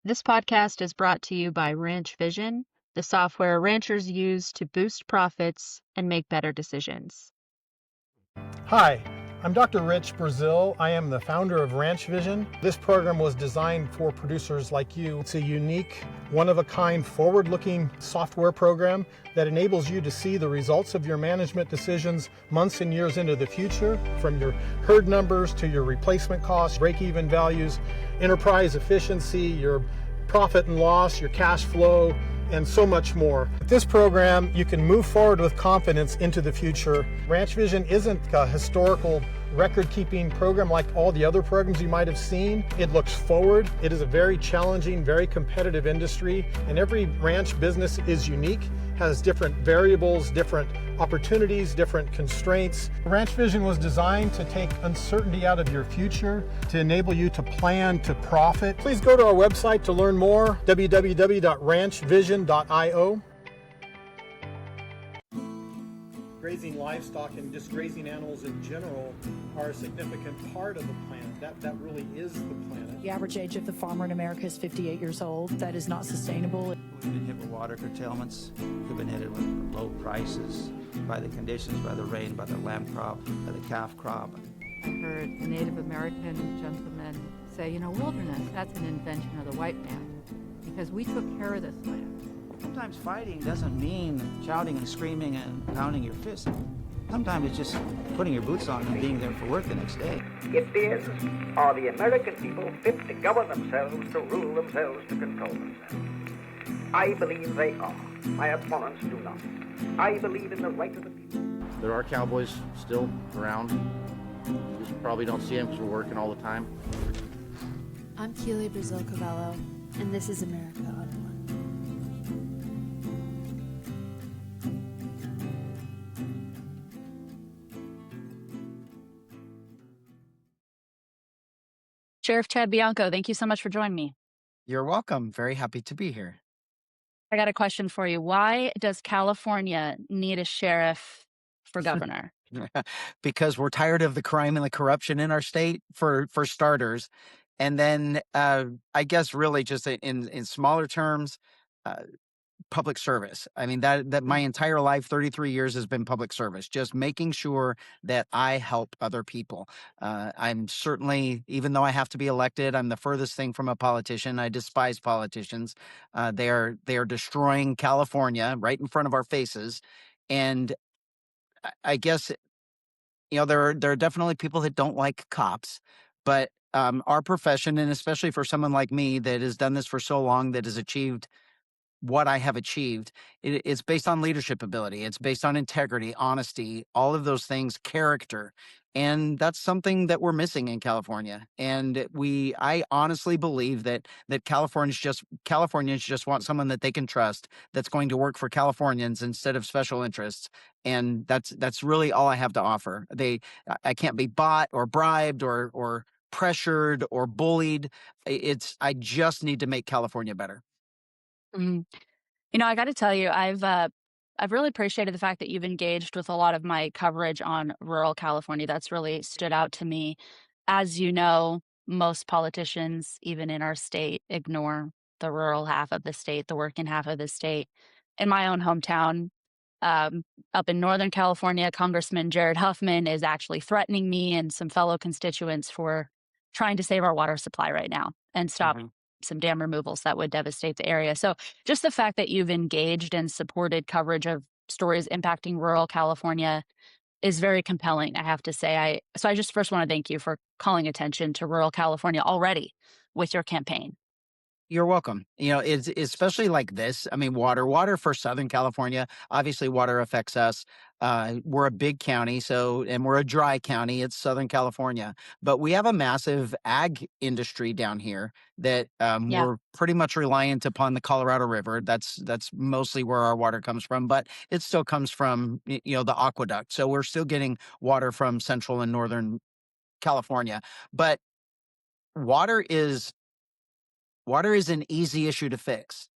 This podcast is brought to you by Ranch Vision, the software ranchers use to boost profits and make better decisions. Hi, I'm Dr. Rich Brazil. I am the founder of Ranch Vision. This program was designed for producers like you. It's a unique, one-of-a-kind, forward-looking software program that enables you to see the results of your management decisions months and years into the future, from your herd numbers to your replacement costs, break-even values, enterprise efficiency, your profit and loss, your cash flow, and so much more. With this program, you can move forward with confidence into the future. Ranch Vision isn't a historical record-keeping program like all the other programs you might have seen. It looks forward. It is a very challenging, very competitive industry, and every ranch business is unique, has different variables, different opportunities, different constraints. Ranch Vision was designed to take uncertainty out of your future, to enable you to plan to profit. Please go to our website to learn more, www.ranchvision.io. Grazing livestock and just grazing animals in general are a significant part of the planet. That really is the planet. The average age of the farmer in America is 58 years old. That is not sustainable. We've been hit with water curtailments. We've been hit with low prices by the conditions, by the rain, by the lamb crop, by the calf crop. I heard a Native American gentleman say, wilderness, that's an invention of the white man, because we took care of this land. Sometimes fighting doesn't mean shouting and screaming and pounding your fist. Sometimes it's just putting your boots on and being there for work the next day. Indians are the American people fit to govern themselves, to rule themselves, to control themselves. I believe they are. My opponents do not. I believe in the right of the people. There are cowboys still around. You just probably don't see them because we're working all the time. I'm Keely Brazil-Cavallo, and this is America on One. Sheriff Chad Bianco, thank you so much for joining me. You're welcome. Very happy to be here. I got a question for you. Why does California need a sheriff for governor? Because we're tired of the crime and the corruption in our state, for starters. And then I guess really just in smaller terms, public service. I mean, that my entire life, 33 years, has been public service, just making sure that I help other people. I'm certainly, even though I have to be elected, I'm the furthest thing from a politician. I despise politicians. They are destroying California right in front of our faces. And I guess, there are definitely people that don't like cops, but our profession, and especially for someone like me that has done this for so long, that has achieved what I have achieved, it's based on leadership ability. It's based on integrity, honesty, all of those things, character. And that's something that we're missing in California. And I honestly believe that Californians just want someone that they can trust, that's going to work for Californians instead of special interests. And that's really all I have to offer. I can't be bought or bribed or pressured or bullied. I just need to make California better. Mhm. I got to tell you, I've really appreciated the fact that you've engaged with a lot of my coverage on rural California. That's really stood out to me. As you know, most politicians, even in our state, ignore the rural half of the state, the working half of the state. In my own hometown, up in Northern California, Congressman Jared Huffman is actually threatening me and some fellow constituents for trying to save our water supply right now and stop some dam removals that would devastate the area. So just the fact that you've engaged and supported coverage of stories impacting rural California is very compelling, I have to say. So I just first want to thank you for calling attention to rural California already with your campaign. You're welcome. It's especially like this. I mean, water for Southern California. Obviously, water affects us. We're a big county, and we're a dry county. It's Southern California, but we have a massive ag industry down here that we're pretty much reliant upon the Colorado River. That's mostly where our water comes from, but it still comes from the aqueduct. So we're still getting water from Central and Northern California. But water is an easy issue to fix.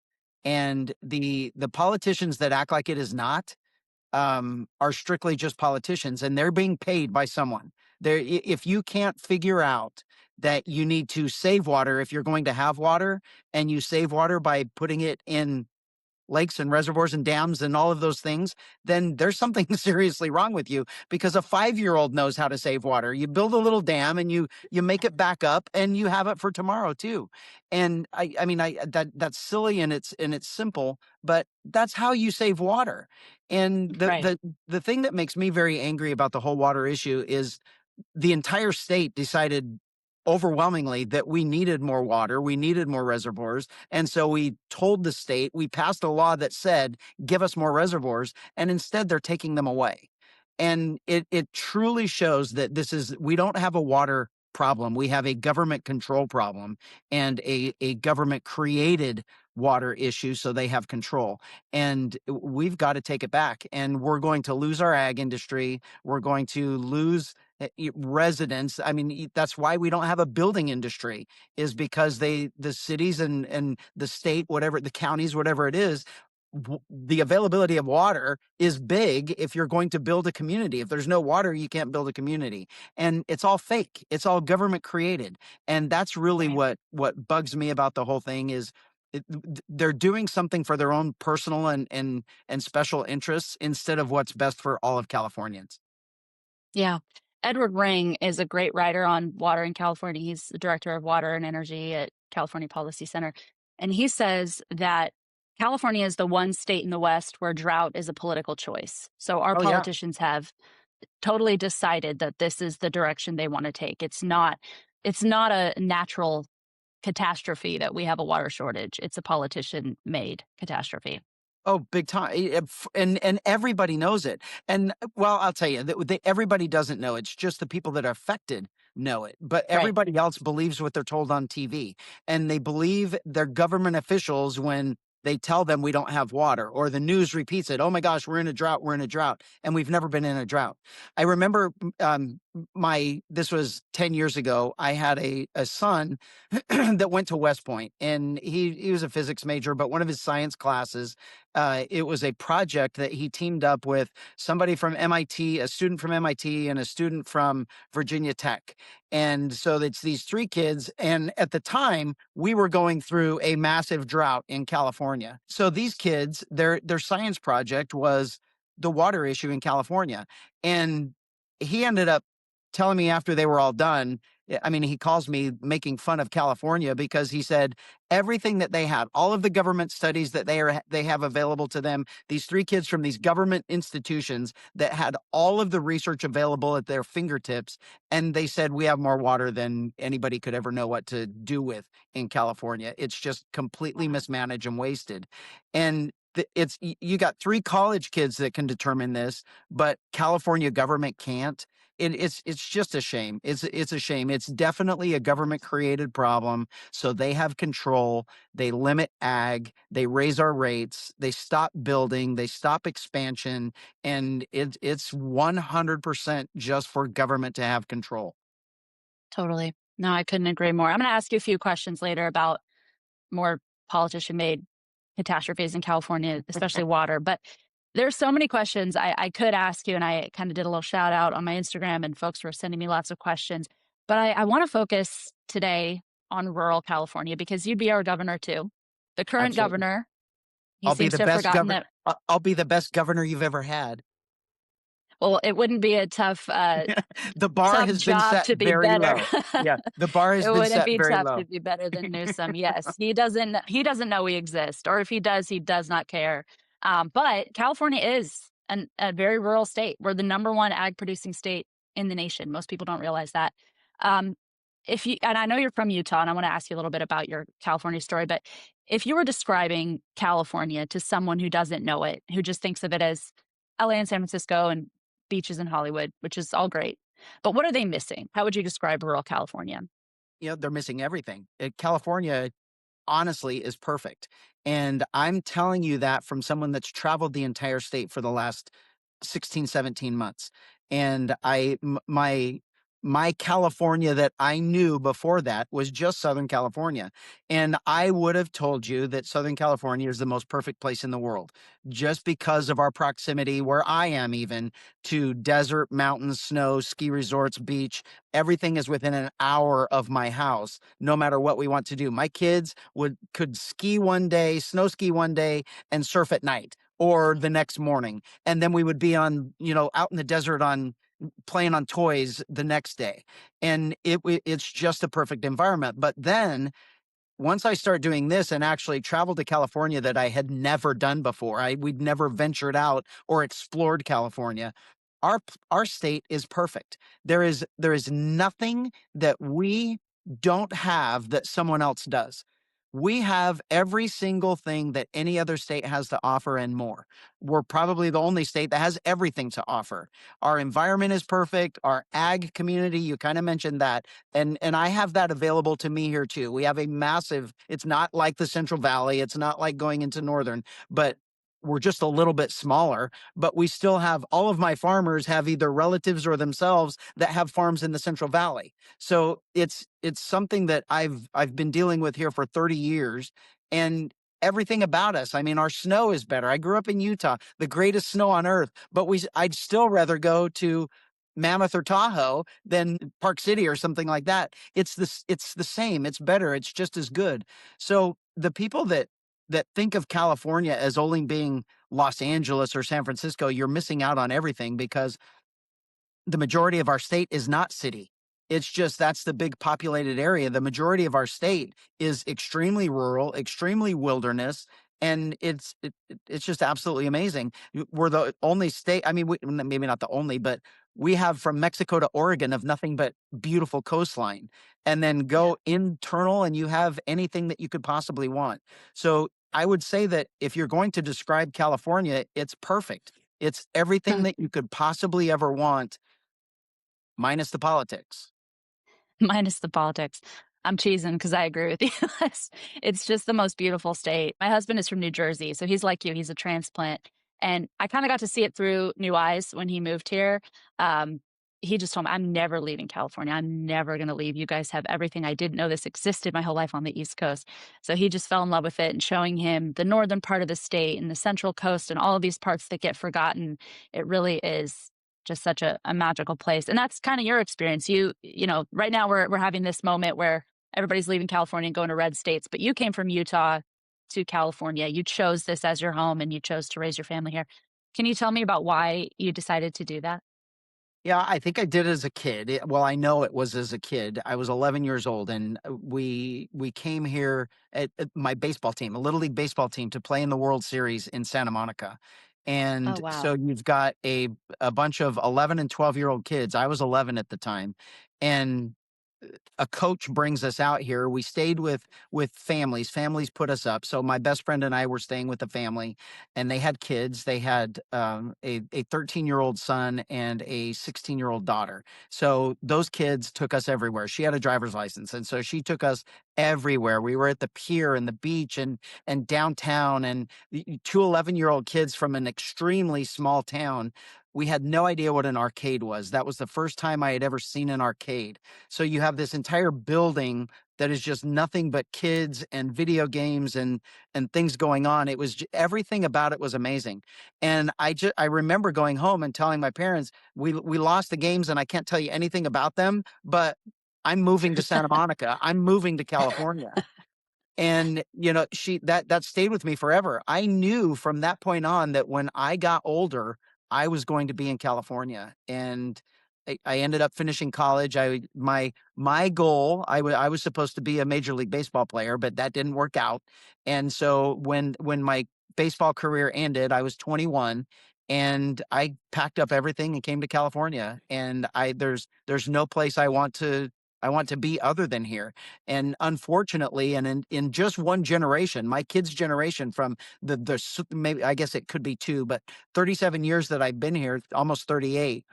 And the politicians that act like it is not are strictly just politicians, and they're being paid by someone. If you can't figure out that you need to save water if you're going to have water, and you save water by putting it in lakes and reservoirs and dams and all of those things, then there's something seriously wrong with you, because a 5-year-old knows how to save water. You build a little dam and you make it back up and you have it for tomorrow too. And I mean, that's silly and it's simple, but that's how you save water. And Right. the thing that makes me very angry about the whole water issue is the entire state decided overwhelmingly that we needed more water, we needed more reservoirs. And so we told the state, we passed a law that said, give us more reservoirs. And instead they're taking them away. And it truly shows that we don't have a water problem. We have a government control problem and a government created water issue. So they have control, and we've got to take it back. And we're going to lose our ag industry. We're going to lose residents. I mean, that's why we don't have a building industry, is because the cities and the state, whatever, the counties, whatever it is, the availability of water is big if you're going to build a community. If there's no water, you can't build a community. And it's all fake. It's all government created. And that's really Right. what bugs me about the whole thing is they're doing something for their own personal and special interests instead of what's best for all of Californians. Yeah. Edward Ring is a great writer on water in California. He's the director of water and energy at California Policy Center. And he says that California is the one state in the West where drought is a political choice. So our Oh yeah. politicians have totally decided that this is the direction they want to take. It's not a natural catastrophe that we have a water shortage. It's a politician made catastrophe. Oh, big time. And everybody knows it. And well, I'll tell you, everybody doesn't know. It's just the people that are affected know it. But Right. everybody else believes what they're told on TV. And they believe their government officials when they tell them we don't have water, or the news repeats it. Oh my gosh, we're in a drought. We're in a drought. And we've never been in a drought. I remember this was 10 years ago. I had a son that went to West Point, and he was a physics major, but one of his science classes, it was a project that he teamed up with somebody from MIT, a student from MIT, and a student from Virginia Tech. And so it's these 3 kids. And at the time, we were going through a massive drought in California. So these kids, their science project was the water issue in California. And he ended up telling me after they were all done, I mean, he calls me making fun of California, because he said everything that they had, all of the government studies that they have available to them, these 3 kids from these government institutions that had all of the research available at their fingertips, and they said we have more water than anybody could ever know what to do with in California. It's just completely mismanaged and wasted. And you got 3 college kids that can determine this, but California government can't. It's just a shame. It's a shame. It's definitely a government created problem. So they have control. They limit ag. They raise our rates. They stop building. They stop expansion. And it's 100% just for government to have control. Totally. No, I couldn't agree more. I'm going to ask you a few questions later about more politician made catastrophes in California, especially water. But there's so many questions I could ask you, and I kind of did a little shout out on my Instagram, and folks were sending me lots of questions. But I want to focus today on rural California, because you'd be our governor too. The current Absolutely. governor, he I'll be seems the to have best forgotten governor. that. I'll be the best governor you've ever had. Well, it wouldn't be a tough The bar tough has been job set to be very better. low. Yeah, the bar has It been wouldn't set be very tough low. to be better than Newsom. Yes, he doesn't know we exist, or if he does not care. But California is a very rural state. We're the number 1 ag producing state in the nation. Most people don't realize that. Um, and I know you're from Utah, and I want to ask you a little bit about your California story, but if you were describing California to someone who doesn't know it, who just thinks of it as LA and San Francisco and beaches in Hollywood, which is all great, but what are they missing? How would you describe rural California? They're missing everything. California, honestly, is perfect. And I'm telling you that from someone that's traveled the entire state for the last 16, 17 months. And my my California that I knew before that was just Southern California. And I would have told you that Southern California is the most perfect place in the world just because of our proximity, where I am even, to desert, mountains, snow, ski resorts, beach. Everything is within an hour of my house, no matter what we want to do. My kids could ski one day, snow ski one day, and surf at night or the next morning. And then we would be on, out in the desert on playing on toys the next day. And it's just a perfect environment. But then once I start doing this and actually travel to California that I had never done before, we'd never ventured out or explored California. Our state is perfect. There is nothing that we don't have that someone else does. We have every single thing that any other state has to offer and more. We're probably the only state that has everything to offer. Our environment is perfect. Our ag community, you kind of mentioned that. And I have that available to me here too. We have a massive, it's not like the Central Valley. It's not like going into Northern, but we're just a little bit smaller, but we still have, all of my farmers have either relatives or themselves that have farms in the Central Valley. So it's something that I've been dealing with here for 30 years, and everything about us. I mean, our snow is better. I grew up in Utah, the greatest snow on earth, but I'd still rather go to Mammoth or Tahoe than Park City or something like that. It's the same. It's better. It's just as good. So the people that think of California as only being Los Angeles or San Francisco, you're missing out on everything, because the majority of our state is not city. It's just, that's the big populated area. The majority of our state is extremely rural, extremely wilderness, and it's just absolutely amazing. We're the only state, I mean, maybe not the only, but we have from Mexico to Oregon of nothing but beautiful coastline, and then go internal and you have anything that you could possibly want. So I would say that if you're going to describe California, it's perfect. It's everything that you could possibly ever want, minus the politics. Minus the politics. I'm cheesing because I agree with you. It's just the most beautiful state. My husband is from New Jersey, so he's like you. He's a transplant, and I kind of got to see it through new eyes when he moved here. He just told me, "I'm never leaving California. I'm never going to leave. You guys have everything. I didn't know this existed my whole life on the East Coast." So he just fell in love with it, and showing him the northern part of the state and the central coast and all of these parts that get forgotten. It really is just such a magical place. And that's kind of your experience. Right now we're having this moment where everybody's leaving California and going to red states, but you came from Utah to California. You chose this as your home and you chose to raise your family here. Can you tell me about why you decided to do that? Yeah, I think I did as a kid. Well, I know it was as a kid. I was 11 years old, and we came here at my baseball team, a little league baseball team, to play in the World Series in Santa Monica. Oh, And wow. so you've got a bunch of 11 and 12-year-old kids. I was 11 at the time, and a coach brings us out here. We stayed with families. Families put us up. So my best friend and I were staying with the family, and they had kids. They had a 13-year-old son and a 16-year-old daughter. So those kids took us everywhere. She had a driver's license, and so she took us everywhere. We were at the pier and the beach and downtown, and two 11-year-old kids from an extremely small town. We had no idea what an arcade was. That was the first time I had ever seen an arcade. So you have this entire building that is just nothing but kids and video games and things going on. It was everything about it was amazing. And I remember going home and telling my parents, we lost the games and I can't tell you anything about them, but I'm moving to Santa Monica. I'm moving to California. And that stayed with me forever. I knew from that point on that when I got older, I was going to be in California. And I ended up finishing college. My goal, I was supposed to be a Major League Baseball player, but that didn't work out. And so when my baseball career ended, I was 21, and I packed up everything and came to California. And there's no place I want to be other than here. And unfortunately, and in just one generation, my kids' generation, from maybe, I guess it could be two, but 37 years that I've been here, almost 38,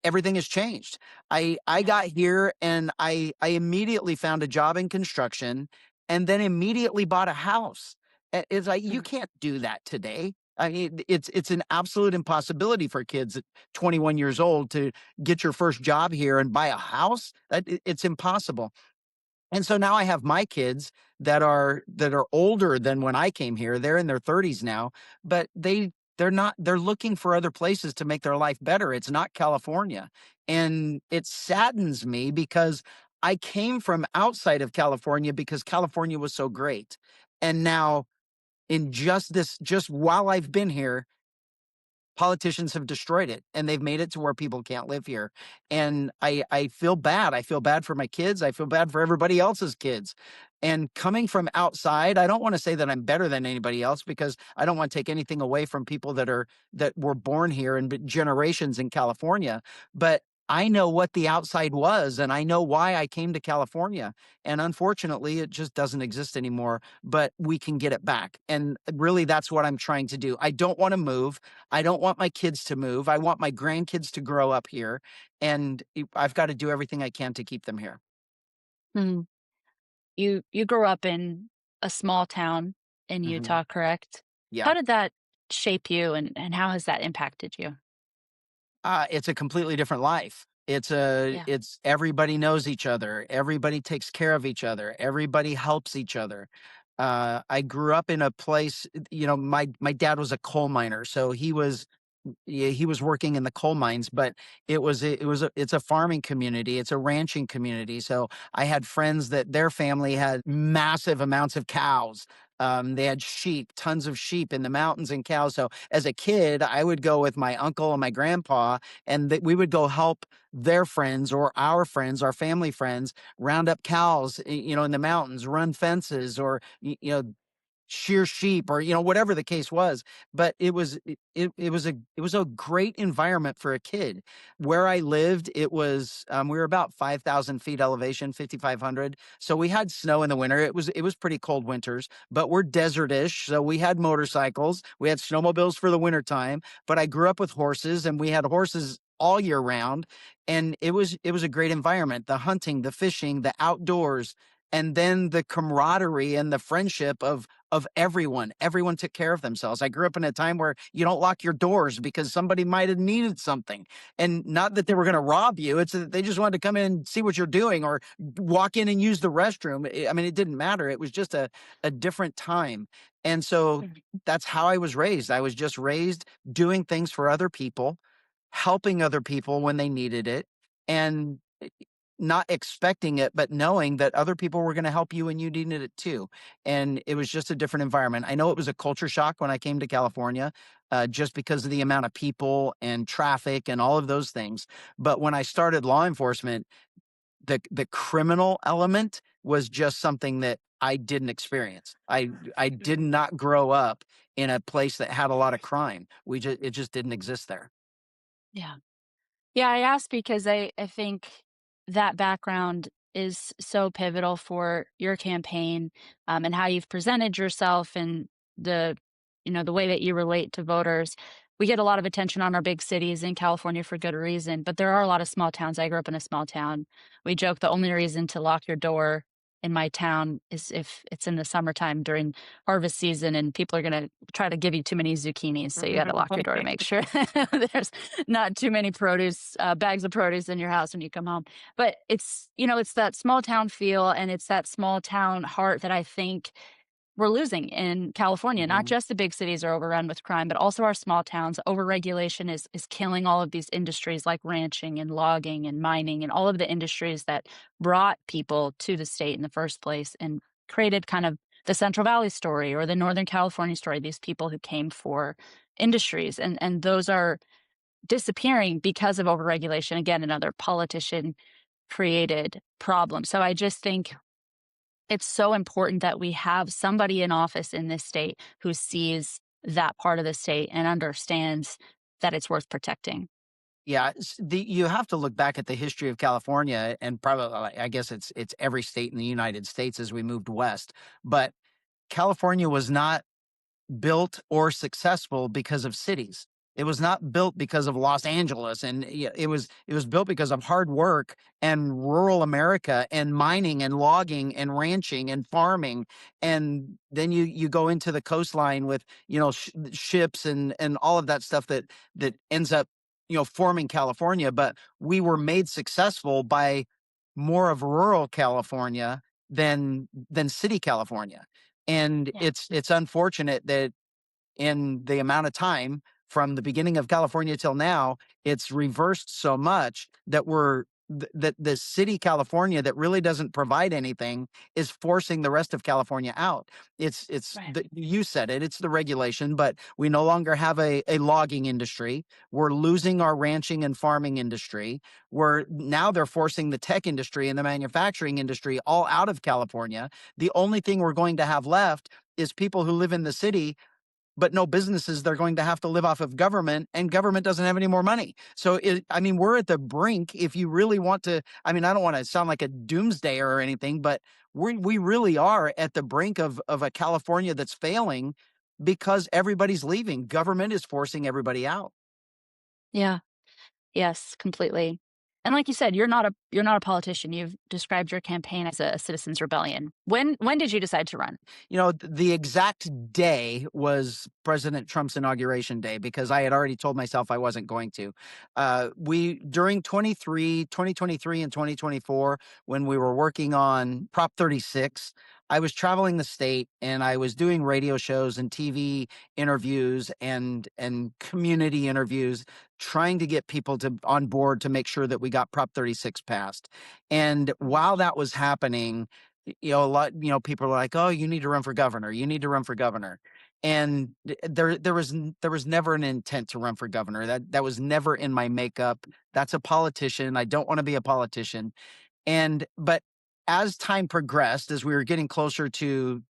everything has changed. I got here and I immediately found a job in construction, and then immediately bought a house. It's like, you can't do that today. I mean, it's an absolute impossibility for kids at 21 years old to get your first job here and buy a house. It's impossible. And so now I have my kids that are older than when I came here. They're in their 30s now, but they're looking for other places to make their life better. It's not California. And it saddens me because I came from outside of California because California was so great. And now in just while I've been here, politicians have destroyed it, and they've made it to where people can't live here. And I feel bad. I feel bad for my kids. I feel bad for everybody else's kids. And coming from outside, I don't want to say that I'm better than anybody else, because I don't want to take anything away from people that were born here and generations in California. But I know what the outside was, and I know why I came to California. And unfortunately, it just doesn't exist anymore, but we can get it back. And really, that's what I'm trying to do. I don't want to move. I don't want my kids to move. I want my grandkids to grow up here. And I've got to do everything I can to keep them here. Mhm. You grew up in a small town in Mhm. Utah, correct? Yeah. How did that shape you, and how has that impacted you? It's a completely different life. Yeah. It's everybody knows each other. Everybody takes care of each other. Everybody helps each other. I grew up in a place, my dad was a coal miner, so yeah, he was working in the coal mines, but it's a farming community. It's a ranching community. So I had friends that their family had massive amounts of cows. They had sheep, tons of sheep in the mountains and cows. So as a kid, I would go with my uncle and my grandpa, and we would go help their friends or our friends, our family friends, round up cows, in the mountains, run fences, or shear sheep, or whatever the case was. But it was a great environment for a kid. Where I lived, it was we were about 5,000 feet elevation, 5,500, so we had snow in the winter. It was pretty cold winters, but we're desertish, so we had motorcycles, we had snowmobiles for the winter time. But I grew up with horses, and we had horses all year round. And it was a great environment: the hunting, the fishing, the outdoors, and then the camaraderie and the friendship of everyone. Everyone took care of themselves. I grew up in a time where you don't lock your doors because somebody might have needed something. And not that they were going to rob you, it's that they just wanted to come in and see what you're doing, or walk in and use the restroom. I mean, it didn't matter. It was just a different time. And so Mhm. that's how I was raised. I was just raised doing things for other people, helping other people when they needed it, and not expecting it, but knowing that other people were going to help you when you needed it too. And it was just a different environment. I know it was a culture shock when I came to California, just because of the amount of people and traffic and all of those things. But when I started law enforcement, the criminal element was just something that I didn't experience. I did not grow up in a place that had a lot of crime. It just didn't exist there. Yeah. Yeah, I asked because I think that background is so pivotal for your campaign, and how you've presented yourself, and the the way that you relate to voters. We get a lot of attention on our big cities in California for good reason, but there are a lot of small towns. I grew up in a small town. We joke the only reason to lock your door in my town is if it's in the summertime during harvest season and people are going to try to give you too many zucchinis. So you got to lock your door to make sure there's not too many bags of produce in your house when you come home. But it's that small town feel, and it's that small town heart that I think we're losing in California. Not Mhm. just the big cities are overrun with crime, but also our small towns. Overregulation is killing all of these industries like ranching and logging and mining, and all of the industries that brought people to the state in the first place and created kind of the Central Valley story or the Northern California story, these people who came for industries. And those are disappearing because of overregulation. Again, another politician created problem. So I just think it's so important that we have somebody in office in this state who sees that part of the state and understands that it's worth protecting. Yeah, you have to look back at the history of California, and probably, I guess it's every state in the United States as we moved west. But California was not built or successful because of cities. It was not built because of Los Angeles, and it was built because of hard work and rural America and mining and logging and ranching and farming. And then you go into the coastline with ships and all of that stuff that ends up forming California. But we were made successful by more of rural California than city California. And Yeah. it's unfortunate that in the amount of time from the beginning of California till now, it's reversed so much that that the city California that really doesn't provide anything is forcing the rest of California out. Right. You said it, it's the regulation, but we no longer have a logging industry. We're losing our ranching and farming industry. Now they're forcing the tech industry and the manufacturing industry all out of California. The only thing we're going to have left is people who live in the city but no businesses. They're going to have to live off of government, and government doesn't have any more money. So, we're at the brink. If you really want to, I don't want to sound like a doomsdayer or anything, but we really are at the brink of a California that's failing because everybody's leaving. Government is forcing everybody out. Yeah. Yes, completely. And like you said, you're not a politician. You've described your campaign as a citizens rebellion. When did you decide to run? The exact day was President Trump's inauguration day because I had already told myself I wasn't going to. During 2023 and 2024, when we were working on Prop 36, I was traveling the state and I was doing radio shows and TV interviews and community interviews, trying to get people on board to make sure that we got Prop 36 passed. And while that was happening, a lot, people are like, "Oh, you need to run for governor. You need to run for governor." And there was never an intent to run for governor. That was never in my makeup. That's a politician. I don't want to be a politician. But as time progressed, as we were getting closer to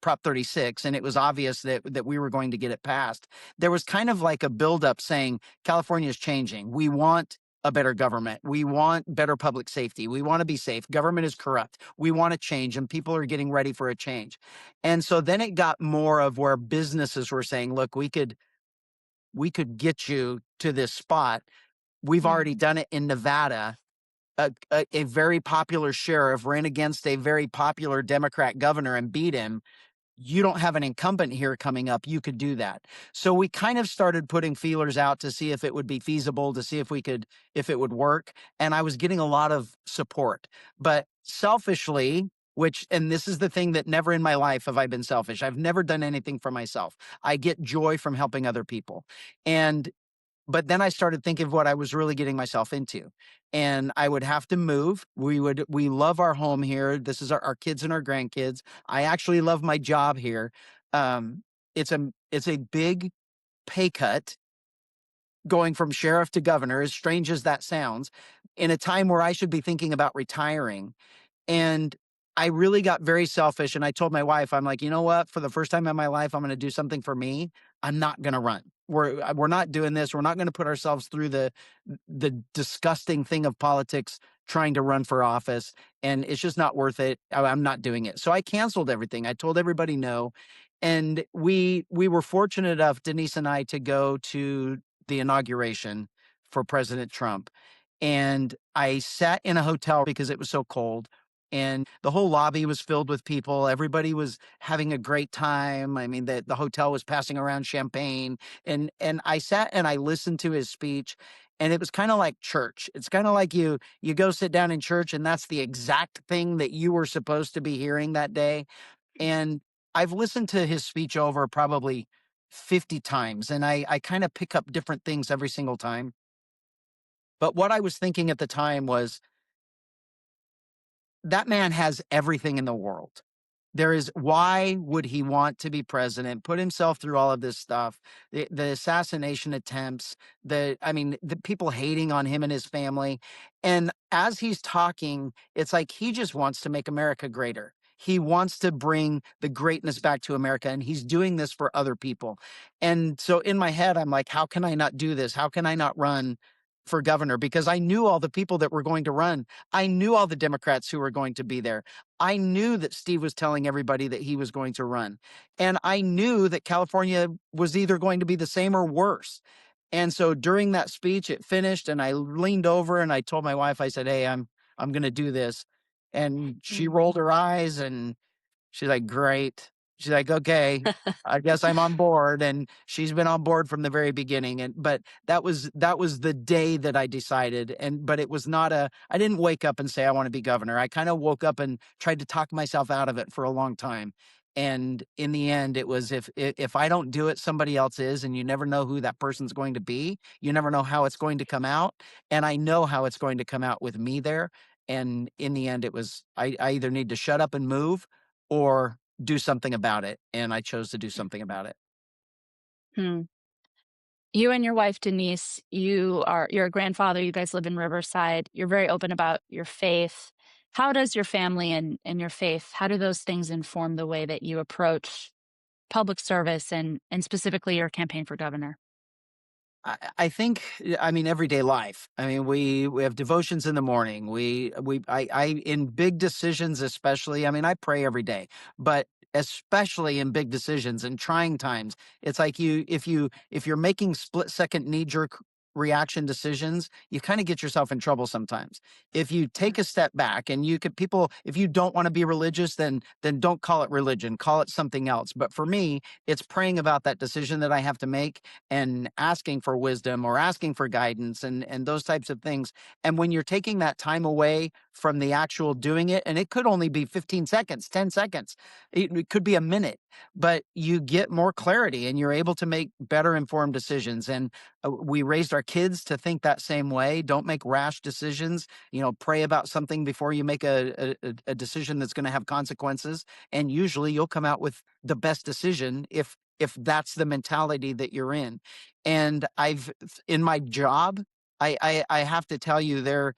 Prop 36, and it was obvious that we were going to get it passed, there was kind of like a buildup saying California is changing. We want a better government. We want better public safety. We want to be safe. Government is corrupt. We want to change, and people are getting ready for a change. And so then it got more of where businesses were saying, "Look, we could get you to this spot. We've Mm. already done it in Nevada. A very popular sheriff ran against a very popular Democrat governor and beat him. You don't have an incumbent here coming up. You could do that." So we kind of started putting feelers out to see if it would be feasible, to see if it would work. And I was getting a lot of support. But selfishly, and this is the thing that never in my life have I been selfish. I've never done anything for myself. I get joy from helping other people. But then I started thinking of what I was really getting myself into. And I would have to move. We love our home here. This is our kids and our grandkids. I actually love my job here. Um, it's a big pay cut going from sheriff to governor, as strange as that sounds, in a time where I should be thinking about retiring. And I really got very selfish. And I told my wife, I'm like, you know what? For the first time in my life, I'm going to do something for me. I'm not going to run. We're not doing this. We're not going to put ourselves through the disgusting thing of politics trying to run for office. And it's just not worth it. I'm not doing it. So I canceled everything. I told everybody no. And we were fortunate enough, Denise and I, to go to the inauguration for President Trump. And I sat in a hotel because it was so cold. And the whole lobby was filled with people. Everybody was having a great time. The hotel was passing around champagne. And I sat and I listened to his speech. And it was kind of like church. It's kind of like you go sit down in church, and that's the exact thing that you were supposed to be hearing that day. And I've listened to his speech over probably 50 times, and I kind of pick up different things every single time. But what I was thinking at the time was, that man has everything in the world. Why would he want to be president, put himself through all of this stuff, the assassination attempts, the people hating on him and his family. And as he's talking, it's like he just wants to make America greater. He wants to bring the greatness back to America, and he's doing this for other people. And so in my head, I'm like, how can I not do this? How can I not run for governor? Because I knew all the people that were going to run. I knew all the Democrats who were going to be there. I knew that Steve was telling everybody that he was going to run. And I knew that California was either going to be the same or worse. And so during that speech, it finished, and I leaned over and I told my wife, I said, "Hey, I'm going to do this." And she rolled her eyes and she's like, "Great." She's like, "Okay, I guess I'm on board." And she's been on board from the very beginning. But that was the day that I decided. But it was not I didn't wake up and say I want to be governor. I kind of woke up and tried to talk myself out of it for a long time. And in the end, it was, if I don't do it, somebody else is, and you never know who that person's going to be. You never know how it's going to come out. And I know how it's going to come out with me there. And in the end, it was, I either need to shut up and move or do something about it. And I chose to do something about it. Hmm. You and your wife, Denise, you're a grandfather. You guys live in Riverside. You're very open about your faith. How does your family and your faith, how do those things inform the way that you approach public service and specifically your campaign for governor? I think, I mean, everyday life. I mean, we have devotions in the morning. I in big decisions, especially. I mean, I pray every day, but especially in big decisions and trying times, it's like if you're making split second knee jerk reaction decisions, you kind of get yourself in trouble sometimes. If you take a step back and if you don't want to be religious, then don't call it religion, call it something else. But for me, it's praying about that decision that I have to make and asking for wisdom or asking for guidance and those types of things. And when you're taking that time away from the actual doing it, and it could only be 15 seconds, 10 seconds, it could be a minute, but you get more clarity and you're able to make better informed decisions. And we raised our kids to think that same way. Don't make rash decisions. Pray about something before you make a decision that's going to have consequences. And usually you'll come out with the best decision if that's the mentality that you're in. And in my job, I have to tell you,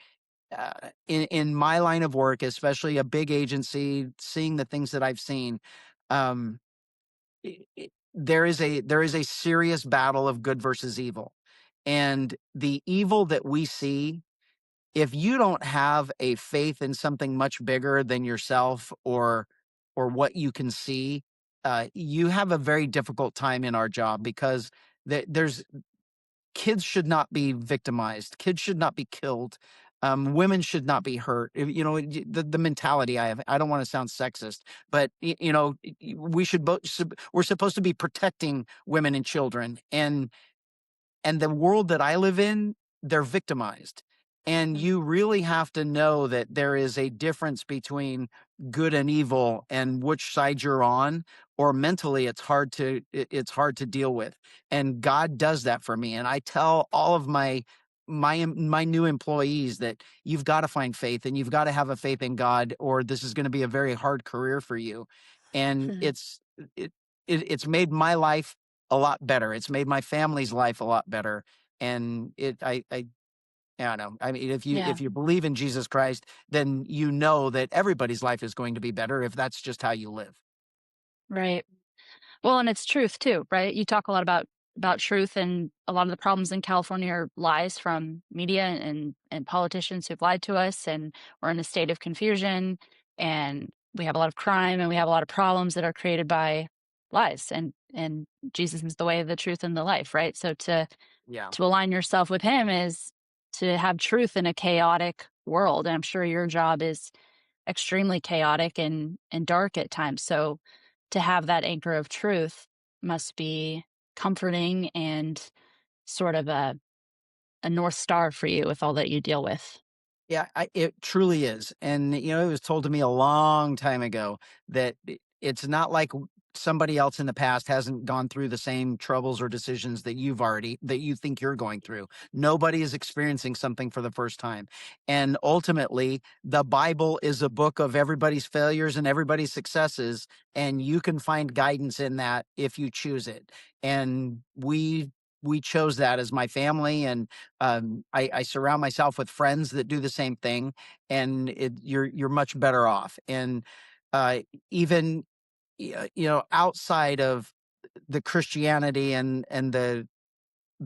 in my line of work, especially a big agency, seeing the things that I've seen, um, there is a serious battle of good versus evil. And the evil that we see, if you don't have a faith in something much bigger than yourself or what you can see, you have a very difficult time in our job, because there's kids should not be victimized. Kids should not be killed. Women should not be hurt. The mentality I have. I don't want to sound sexist, but we should both. We're supposed to be protecting women and children, and the world that I live in, they're victimized. And you really have to know that there is a difference between good and evil and which side you're on, or mentally it's hard to deal with. And God does that for me. And I tell all of my new employees that you've got to find faith and you've got to have a faith in God, or this is going to be a very hard career for you. And it's made my life a lot better. It's made my family's life a lot better. And I don't know. I mean, if Yeah, you believe in Jesus Christ, then you know that everybody's life is going to be better if that's just how you live. right. Well, and it's truth too, right? You talk a lot about truth, and a lot of the problems in California are lies from media and politicians who've lied to us, and we're in a state of confusion, and we have a lot of crime, and we have a lot of problems that are created by lies. And Jesus is the way, the truth, and the life, right? So Yeah. to align yourself with him is to have truth in a chaotic world. And I'm sure your job is extremely chaotic and dark at times. So to have that anchor of truth must be comforting and sort of a North Star for you with all that you deal with. Yeah, it truly is. And, it was told to me a long time ago that it's not like somebody else in the past hasn't gone through the same troubles or decisions that you think you're going through. Nobody is experiencing something for the first time. And ultimately, the Bible is a book of everybody's failures and everybody's successes. And you can find guidance in that if you choose it. And we chose that as my family, and I surround myself with friends that do the same thing, and you're much better off. And even outside of the Christianity and the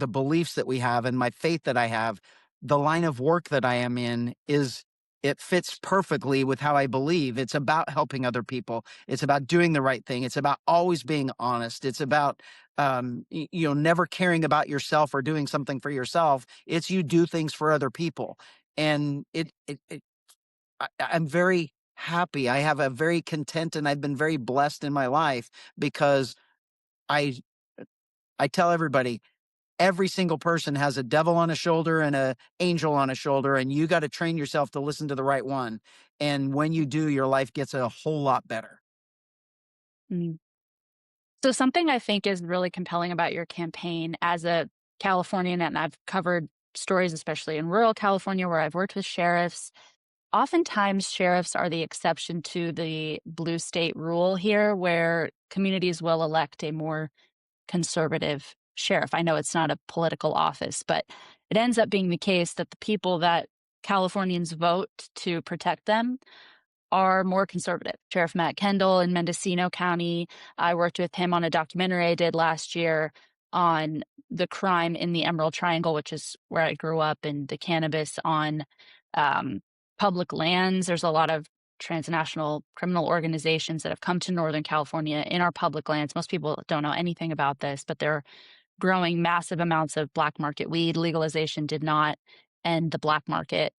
beliefs that we have and my faith that I have, the line of work that I am in it fits perfectly with how I believe. It's about helping other people. It's about doing the right thing. It's about always being honest. It's about never caring about yourself or doing something for yourself. It's you do things for other people. And I'm very happy. I have a very content, and I've been very blessed in my life because I I tell everybody, every single person has a devil on a shoulder and a angel on a shoulder, and you got to train yourself to listen to the right one. And when you do, your life gets a whole lot better. Mm. So something I think is really compelling about your campaign as a Californian, and I've covered stories, especially in rural California, where I've worked with sheriffs. Oftentimes, sheriffs are the exception to the blue state rule here, where communities will elect a more conservative sheriff. I know it's not a political office, but it ends up being the case that the people that Californians vote to protect them are more conservative. Sheriff Matt Kendall in Mendocino County, I worked with him on a documentary I did last year on the crime in the Emerald Triangle, which is where I grew up, and the cannabis on public lands. There's a lot of transnational criminal organizations that have come to Northern California in our public lands. Most people don't know anything about this, but they're growing massive amounts of black market weed. Legalization did not end the black market.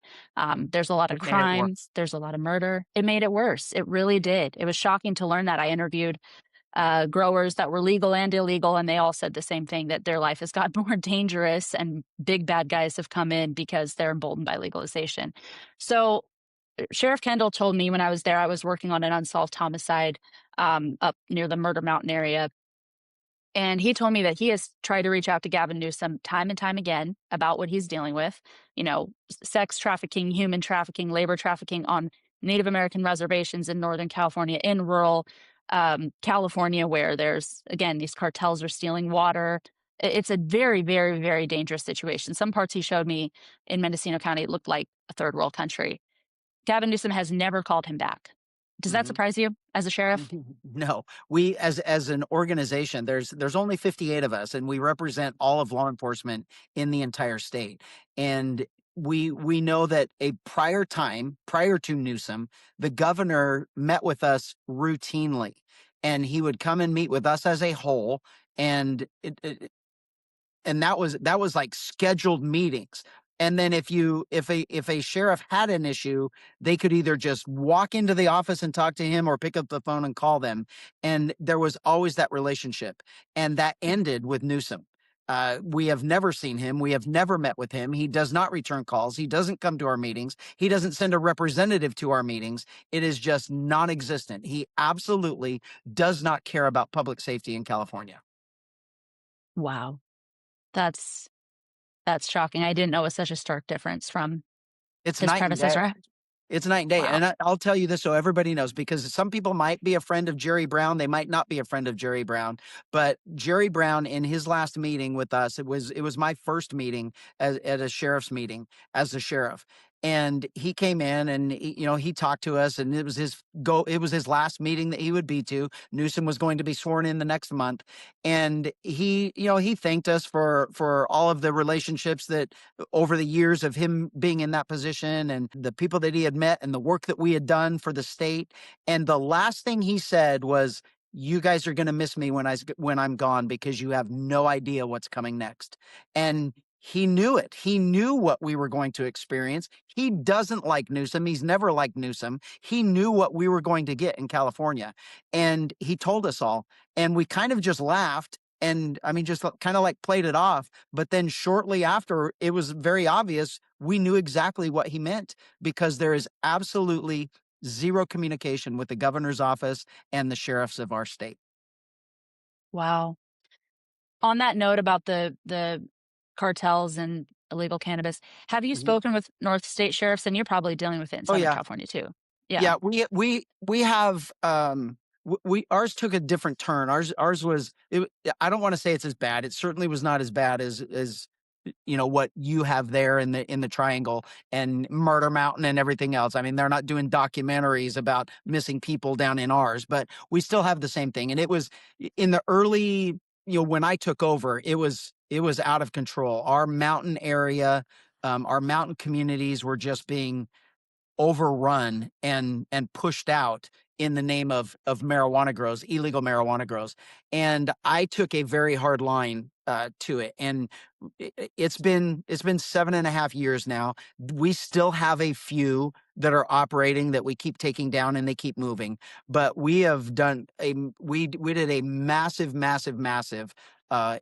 There's a lot of It made it worse. crimes. There's a lot of murder. It made it worse. It really did. It was shocking to learn that. I interviewed growers that were legal and illegal, and they all said the same thing, that their life has gotten more dangerous and big bad guys have come in because they're emboldened by legalization. So Sheriff Kendall told me when I was there, I was working on an unsolved homicide up near the Murder Mountain area. And he told me that he has tried to reach out to Gavin Newsom time and time again about what he's dealing with, sex trafficking, human trafficking, labor trafficking on Native American reservations in Northern California, in rural California, where there's, again, these cartels are stealing water. It's a very, very, very dangerous situation. Some parts he showed me in Mendocino County looked like a third world country. Gavin Newsom has never called him back. Does that surprise you as a sheriff? No, we as an organization, there's only 58 of us, and we represent all of law enforcement in the entire state. And we know that prior to Newsom, the governor met with us routinely, and he would come and meet with us as a whole, and that was like scheduled meetings. And then if a sheriff had an issue, they could either just walk into the office and talk to him or pick up the phone and call them. And there was always that relationship. And that ended with Newsom. We have never seen him. We have never met with him. He does not return calls. He doesn't come to our meetings. He doesn't send a representative to our meetings. It is just non-existent. He absolutely does not care about public safety in California. Wow. That's shocking. I didn't know it was such a stark difference from It's his night and day. predecessor. It's night and day. Wow. And I'll tell you this so everybody knows, because some people might be a friend of Jerry Brown. They might not be a friend of Jerry Brown. But Jerry Brown, in his last meeting with us, it was my first meeting at a sheriff's meeting as a sheriff. And he came in and he talked to us, and it was his last meeting that he would be to. Newsom was going to be sworn in the next month. And he thanked us for all of the relationships that over the years of him being in that position, and the people that he had met, and the work that we had done for the state. And the last thing he said was, "You guys are going to miss me when I'm gone, because you have no idea what's coming next." And he knew it. He knew what we were going to experience. He doesn't like Newsom. He's never liked Newsom. He knew what we were going to get in California. And he told us all. And we kind of just laughed, and just kind of like played it off. But then shortly after, it was very obvious we knew exactly what he meant, because there is absolutely zero communication with the governor's office and the sheriffs of our state. Wow. On that note about the cartels and illegal cannabis, have you spoken with North State sheriffs? And you're probably dealing with it in Southern California too. Yeah, we have ours took a different turn. Ours was, I don't want to say it's as bad. It certainly was not as bad as what you have there in the Triangle and Murder Mountain and everything else. I mean, they're not doing documentaries about missing people down in ours, but we still have the same thing. And it was in the early, when I took over, it was out of control. Our mountain area, our mountain communities were just being overrun and pushed out in the name of marijuana grows, illegal marijuana grows. And I took a very hard line to it. And it's been 7.5 years now. We still have a few that are operating that we keep taking down, and they keep moving. But we have done we did a massive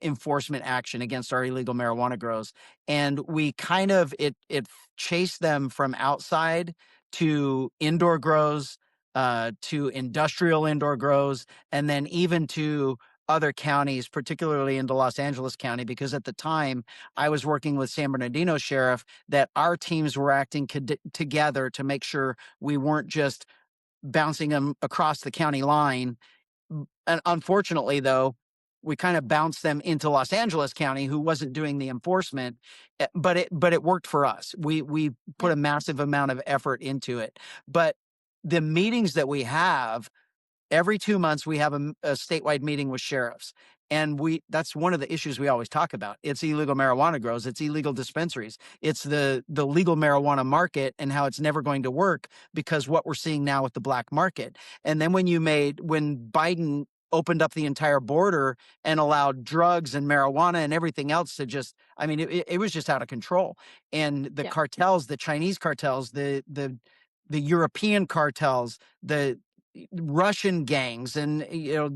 enforcement action against our illegal marijuana grows, and we kind of it chased them from outside to indoor grows, to industrial indoor grows, and then even to other counties, particularly into Los Angeles County, because at the time I was working with San Bernardino Sheriff, that our teams were acting together to make sure we weren't just bouncing them across the county line. And unfortunately, though, we kind of bounced them into Los Angeles County, who wasn't doing the enforcement, but it worked for us. We put a massive amount of effort into it. But the meetings that we have, every 2 months, we have a statewide meeting with sheriffs. And that's one of the issues we always talk about. It's illegal marijuana grows, it's illegal dispensaries, it's the legal marijuana market, and how it's never going to work because what we're seeing now with the black market. And then when Biden opened up the entire border and allowed drugs and marijuana and everything else to just, I mean, it was just out of control. And the cartels, the Chinese cartels, the European cartels, the Russian gangs, and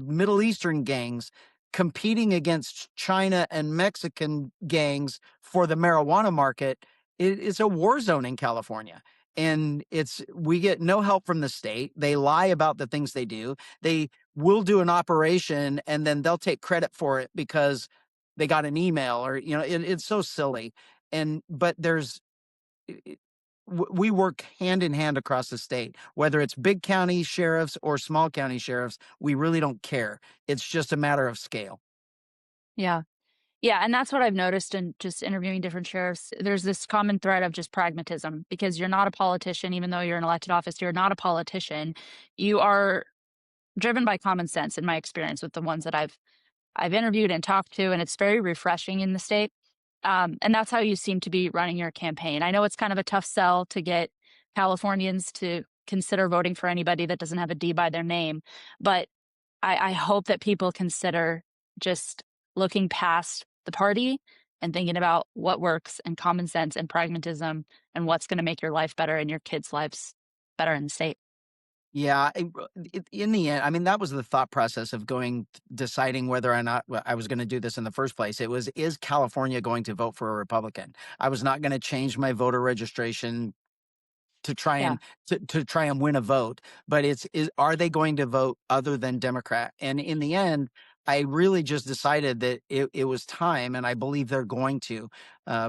Middle Eastern gangs competing against China and Mexican gangs for the marijuana market. It's a war zone in California. And we get no help from the state. They lie about the things they do. They will do an operation and then they'll take credit for it because they got an email, or it's so silly. But we work hand in hand across the state, whether it's big county sheriffs or small county sheriffs. We really don't care. It's just a matter of scale. Yeah. Yeah, and that's what I've noticed in just interviewing different sheriffs. There's this common thread of just pragmatism, because you're not a politician. Even though you're in elected office, you're not a politician. You are driven by common sense, in my experience with the ones that I've interviewed and talked to, and it's very refreshing in the state. And that's how you seem to be running your campaign. I know it's kind of a tough sell to get Californians to consider voting for anybody that doesn't have a D by their name, but I hope that people consider just looking past the party and thinking about what works, and common sense and pragmatism, and what's going to make your life better and your kids' lives better in the state. Yeah, in the end, I mean, that was the thought process of deciding whether or not I was going to do this in the first place. It was, is California going to vote for a Republican? I was not going to change my voter registration to try and to try and win a vote, but are they going to vote other than Democrat? And in the end, I really just decided that it was time, and I believe they're going to.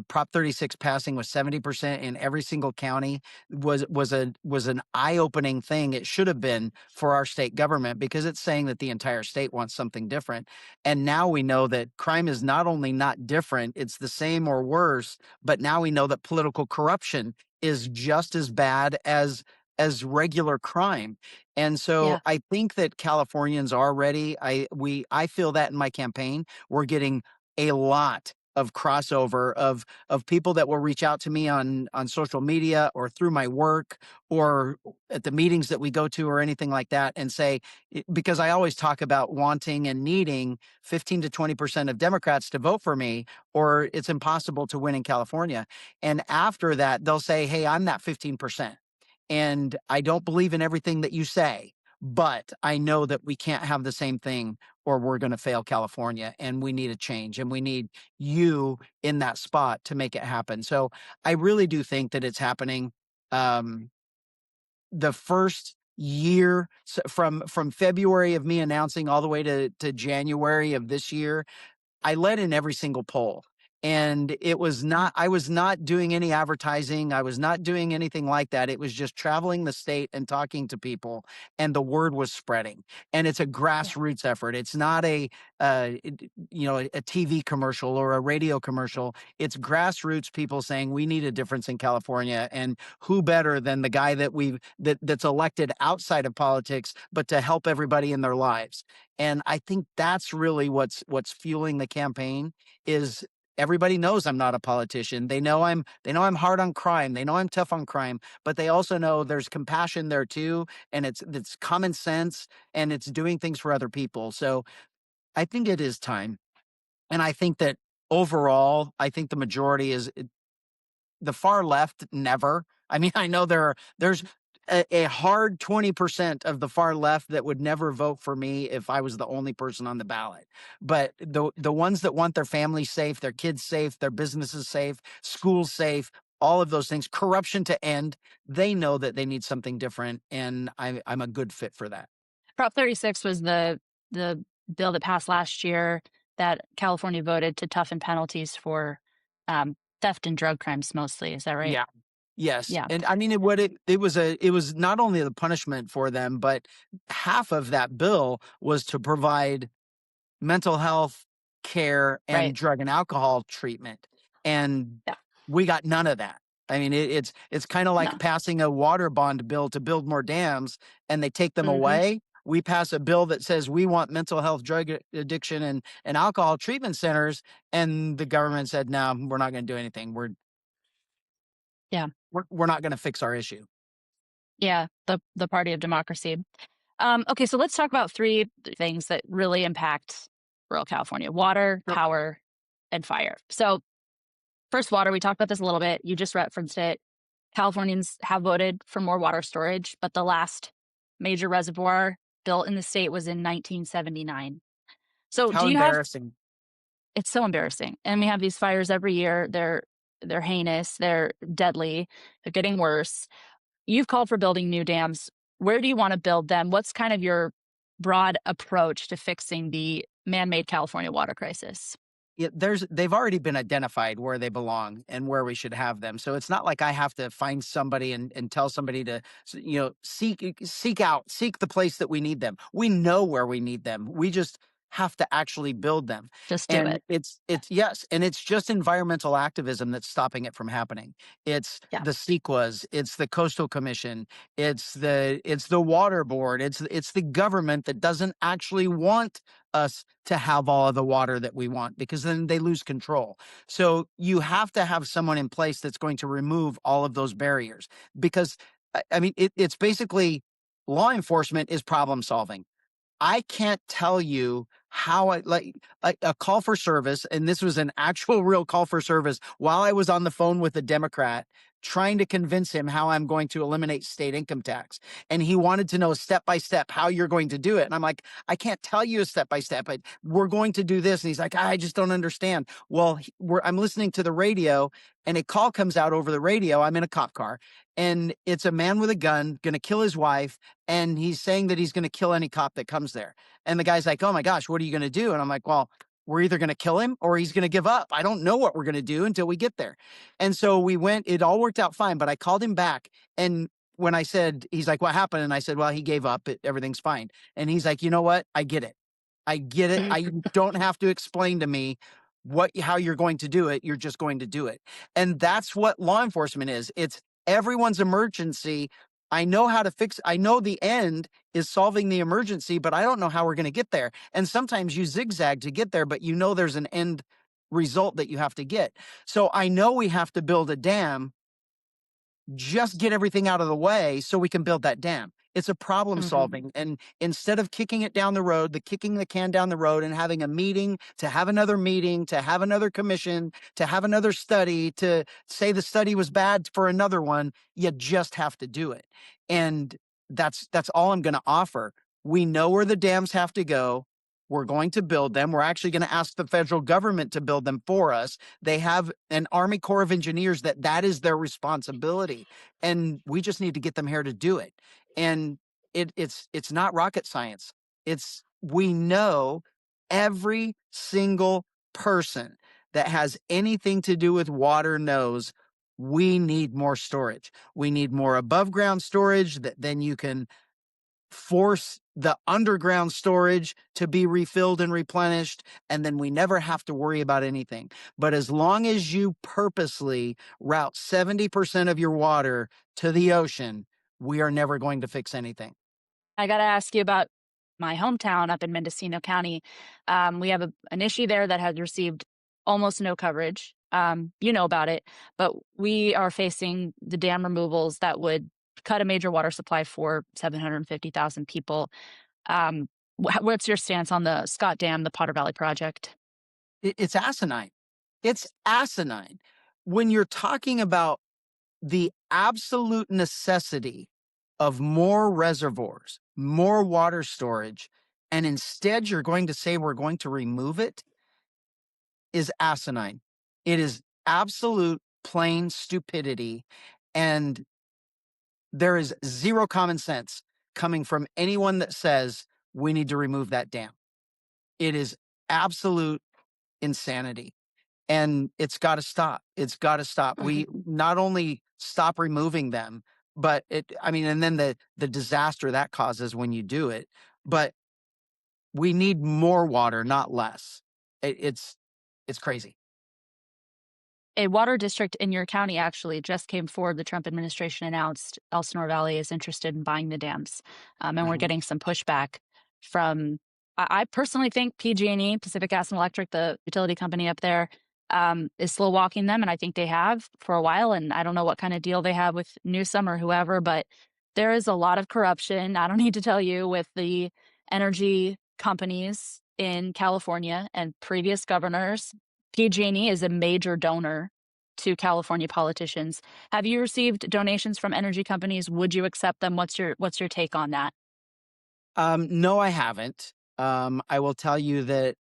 Prop 36 passing with 70% in every single county was an eye-opening thing. It should have been for our state government, because it's saying that the entire state wants something different. And now we know that crime is not only not different, it's the same or worse. But now we know that political corruption is just as bad as regular crime. And so I think that Californians are ready. I feel that in my campaign. We're getting a lot of crossover of people that will reach out to me on social media or through my work or at the meetings that we go to or anything like that, and say, because I always talk about wanting and needing 15 to 20% of Democrats to vote for me, or it's impossible to win in California. And after that, they'll say, hey, I'm that 15%. And I don't believe in everything that you say, but I know that we can't have the same thing, or we're going to fail California, and we need a change, and we need you in that spot to make it happen. So I really do think that it's happening. The first year, from February of me announcing all the way to January of this year, I led in every single poll. And I was not doing any advertising. I was not doing anything like that. It was just traveling the state and talking to people, and the word was spreading. And it's a grassroots effort. It's not a TV commercial or a radio commercial. It's grassroots people saying we need a difference in California, and who better than the guy that's elected outside of politics, but to help everybody in their lives. And I think that's really what's fueling the campaign, is everybody knows I'm not a politician. They know I'm hard on crime. They know I'm tough on crime, but they also know there's compassion there too, and it's common sense, and it's doing things for other people. So I think it is time. And I think that overall, I think the majority is the far left never. I mean, I know there's a hard 20% of the far left that would never vote for me if I was the only person on the ballot. But the ones that want their family safe, their kids safe, their businesses safe, schools safe, all of those things, corruption to end, they know that they need something different, and I'm a good fit for that. Prop 36 was the bill that passed last year that California voted to toughen penalties for theft and drug crimes mostly. Is that right? Yeah. Yes. Yeah. And I mean, it was not only the punishment for them, but half of that bill was to provide mental health care and Right. drug and alcohol treatment. And Yeah. we got none of that. I mean, it's kind of like No. passing a water bond bill to build more dams, and they take them Mhm. away. We pass a bill that says we want mental health, drug addiction, and alcohol treatment centers, and the government said, no, we're not going to do anything. Yeah. We're not going to fix our issue. Yeah. The party of democracy. Okay, so let's talk about three things that really impact rural California: water, Sure. power, and fire. So first, water. We talked about this a little bit. You just referenced it. Californians have voted for more water storage, but the last major reservoir built in the state was in 1979. So How do you have embarrassing. it's so embarrassing. And we have these fires every year. They're heinous, they're deadly, they're getting worse. You've called for building new dams. Where do you want to build them? What's kind of your broad approach to fixing the man-made California water crisis? Yeah, they've already been identified where they belong and where we should have them. So it's not like I have to find somebody and tell somebody to, seek the place that we need them. We know where we need them. We just have to actually build them. Just do And it. yes, and it's just environmental activism that's stopping it from happening. It's Yeah. the CEQAs, it's the Coastal Commission, it's the Water Board, it's the government that doesn't actually want us to have all of the water that we want, because then they lose control. So you have to have someone in place that's going to remove all of those barriers, because I mean, it's basically law enforcement is problem solving. I can't tell you how I like a call for service. And this was an actual real call for service while I was on the phone with a Democrat trying to convince him how I'm going to eliminate state income tax. And he wanted to know step by step how you're going to do it. And I'm like, I can't tell you a step by step, but we're going to do this. And he's like, I just don't understand. Well, I'm listening to the radio, and a call comes out over the radio. I'm in a cop car, and it's a man with a gun going to kill his wife. And he's saying that he's going to kill any cop that comes there. And the guy's like, oh my gosh, what are you going to do? And I'm like, well, we're either going to kill him or he's going to give up. I don't know what we're going to do until we get there. And so we went, it all worked out fine, but I called him back. And when I said, he's like, what happened? And I said, well, he gave up. Everything's fine. And he's like, you know what? I get it. I get it. I don't have to explain to me how you're going to do it. You're just going to do it. And that's what law enforcement is. It's everyone's emergency. I know how to fix. I know the end is solving the emergency, but I don't know how we're going to get there. And sometimes you zigzag to get there, but you know there's an end result that you have to get. So I know we have to build a dam. Just get everything out of the way so we can build that dam. It's a problem solving. And instead of kicking it down the road, kicking the can down the road and having a meeting, to have another meeting, to have another commission, to have another study, to say the study was bad for another one, you just have to do it. And that's all I'm going to offer. We know where the dams have to go. We're going to build them. We're actually going to ask the federal government to build them for us. They have an Army Corps of Engineers that is their responsibility. And we just need to get them here to do it. And it's not rocket science. We know every single person that has anything to do with water knows we need more storage. We need more above ground storage that then you can force the underground storage to be refilled and replenished, and then we never have to worry about anything. But as long as you purposely route 70% of your water to the ocean, we are never going to fix anything. I got to ask you about my hometown up in Mendocino County. We have an issue there that has received almost no coverage. You know about it, but we are facing the dam removals that would cut a major water supply for 750,000 people. What's your stance on the Scott Dam, the Potter Valley project? It's asinine. It's asinine. When you're talking about the absolute necessity of more reservoirs, more water storage, and instead you're going to say we're going to remove it, is asinine. It is absolute plain stupidity, and there is zero common sense coming from anyone that says we need to remove that dam. It is absolute insanity, and it's got to stop. It's got to stop. We not only stop removing them, but and then the disaster that causes when you do it, but we need more water, not less. It's crazy. A water district in your county actually just came forward. The Trump administration announced Elsinore Valley is interested in buying the dams, and we're getting some pushback from. I personally think PG&E, Pacific Gas and Electric, the utility company up there, is slow walking them, and I think they have for a while. And I don't know what kind of deal they have with Newsom or whoever, but there is a lot of corruption. I don't need to tell you, with the energy companies in California and previous governors. PG&E is a major donor to California politicians. Have you received donations from energy companies? Would you accept them? What's your take on that? No, I haven't. I will tell you that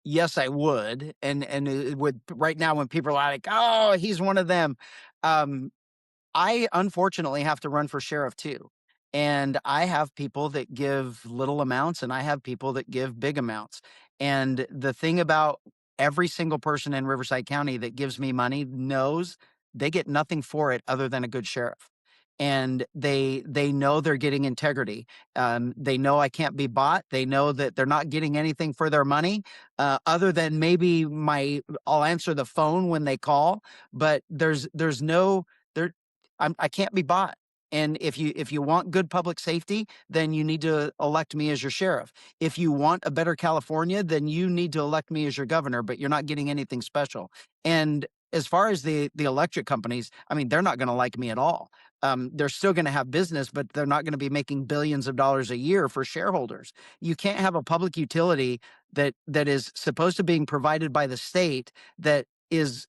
yes, I would. And it would right now when people are like, "Oh, he's one of them." I unfortunately have to run for sheriff too. And I have people that give little amounts and I have people that give big amounts. And the thing about every single person in Riverside County that gives me money knows they get nothing for it other than a good sheriff. And they know they're getting integrity. They know I can't be bought. They know that they're not getting anything for their money, other than maybe I'll answer the phone when they call. But there's no there. I can't be bought. And if you want good public safety, then you need to elect me as your sheriff. If you want a better California, then you need to elect me as your governor, but you're not getting anything special. And as far as the electric companies, they're not going to like me at all. They're still going to have business, but they're not going to be making billions of dollars a year for shareholders. You can't have a public utility that is supposed to be provided by the state that is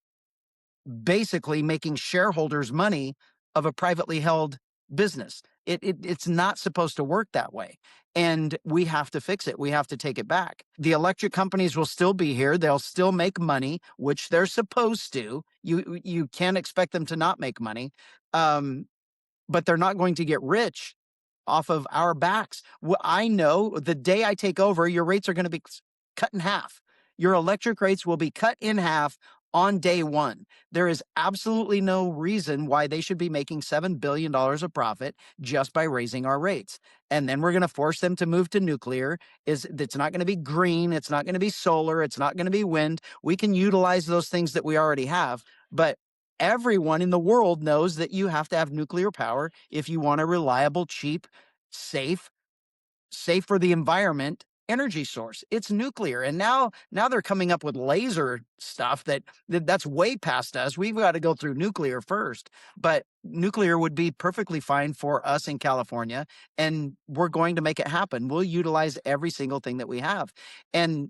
basically making shareholders money of a privately held business. It's not supposed to work that way. And we have to fix it. We have to take it back. The electric companies will still be here. They'll still make money, which they're supposed to. You can't expect them to not make money. But they're not going to get rich off of our backs. I know the day I take over, your rates are going to be cut in half. Your electric rates will be cut in half on day one. There is absolutely no reason why they should be making $7 billion of profit just by raising our rates. And then we're going to force them to move to nuclear. It's not going to be green. It's not going to be solar. It's not going to be wind. We can utilize those things that we already have. But everyone in the world knows that you have to have nuclear power if you want a reliable, cheap, safe for the environment energy source. It's nuclear. And now they're coming up with laser stuff that's way past us. We've got to go through nuclear first. But nuclear would be perfectly fine for us in California, and we're going to make it happen. We'll utilize every single thing that we have. And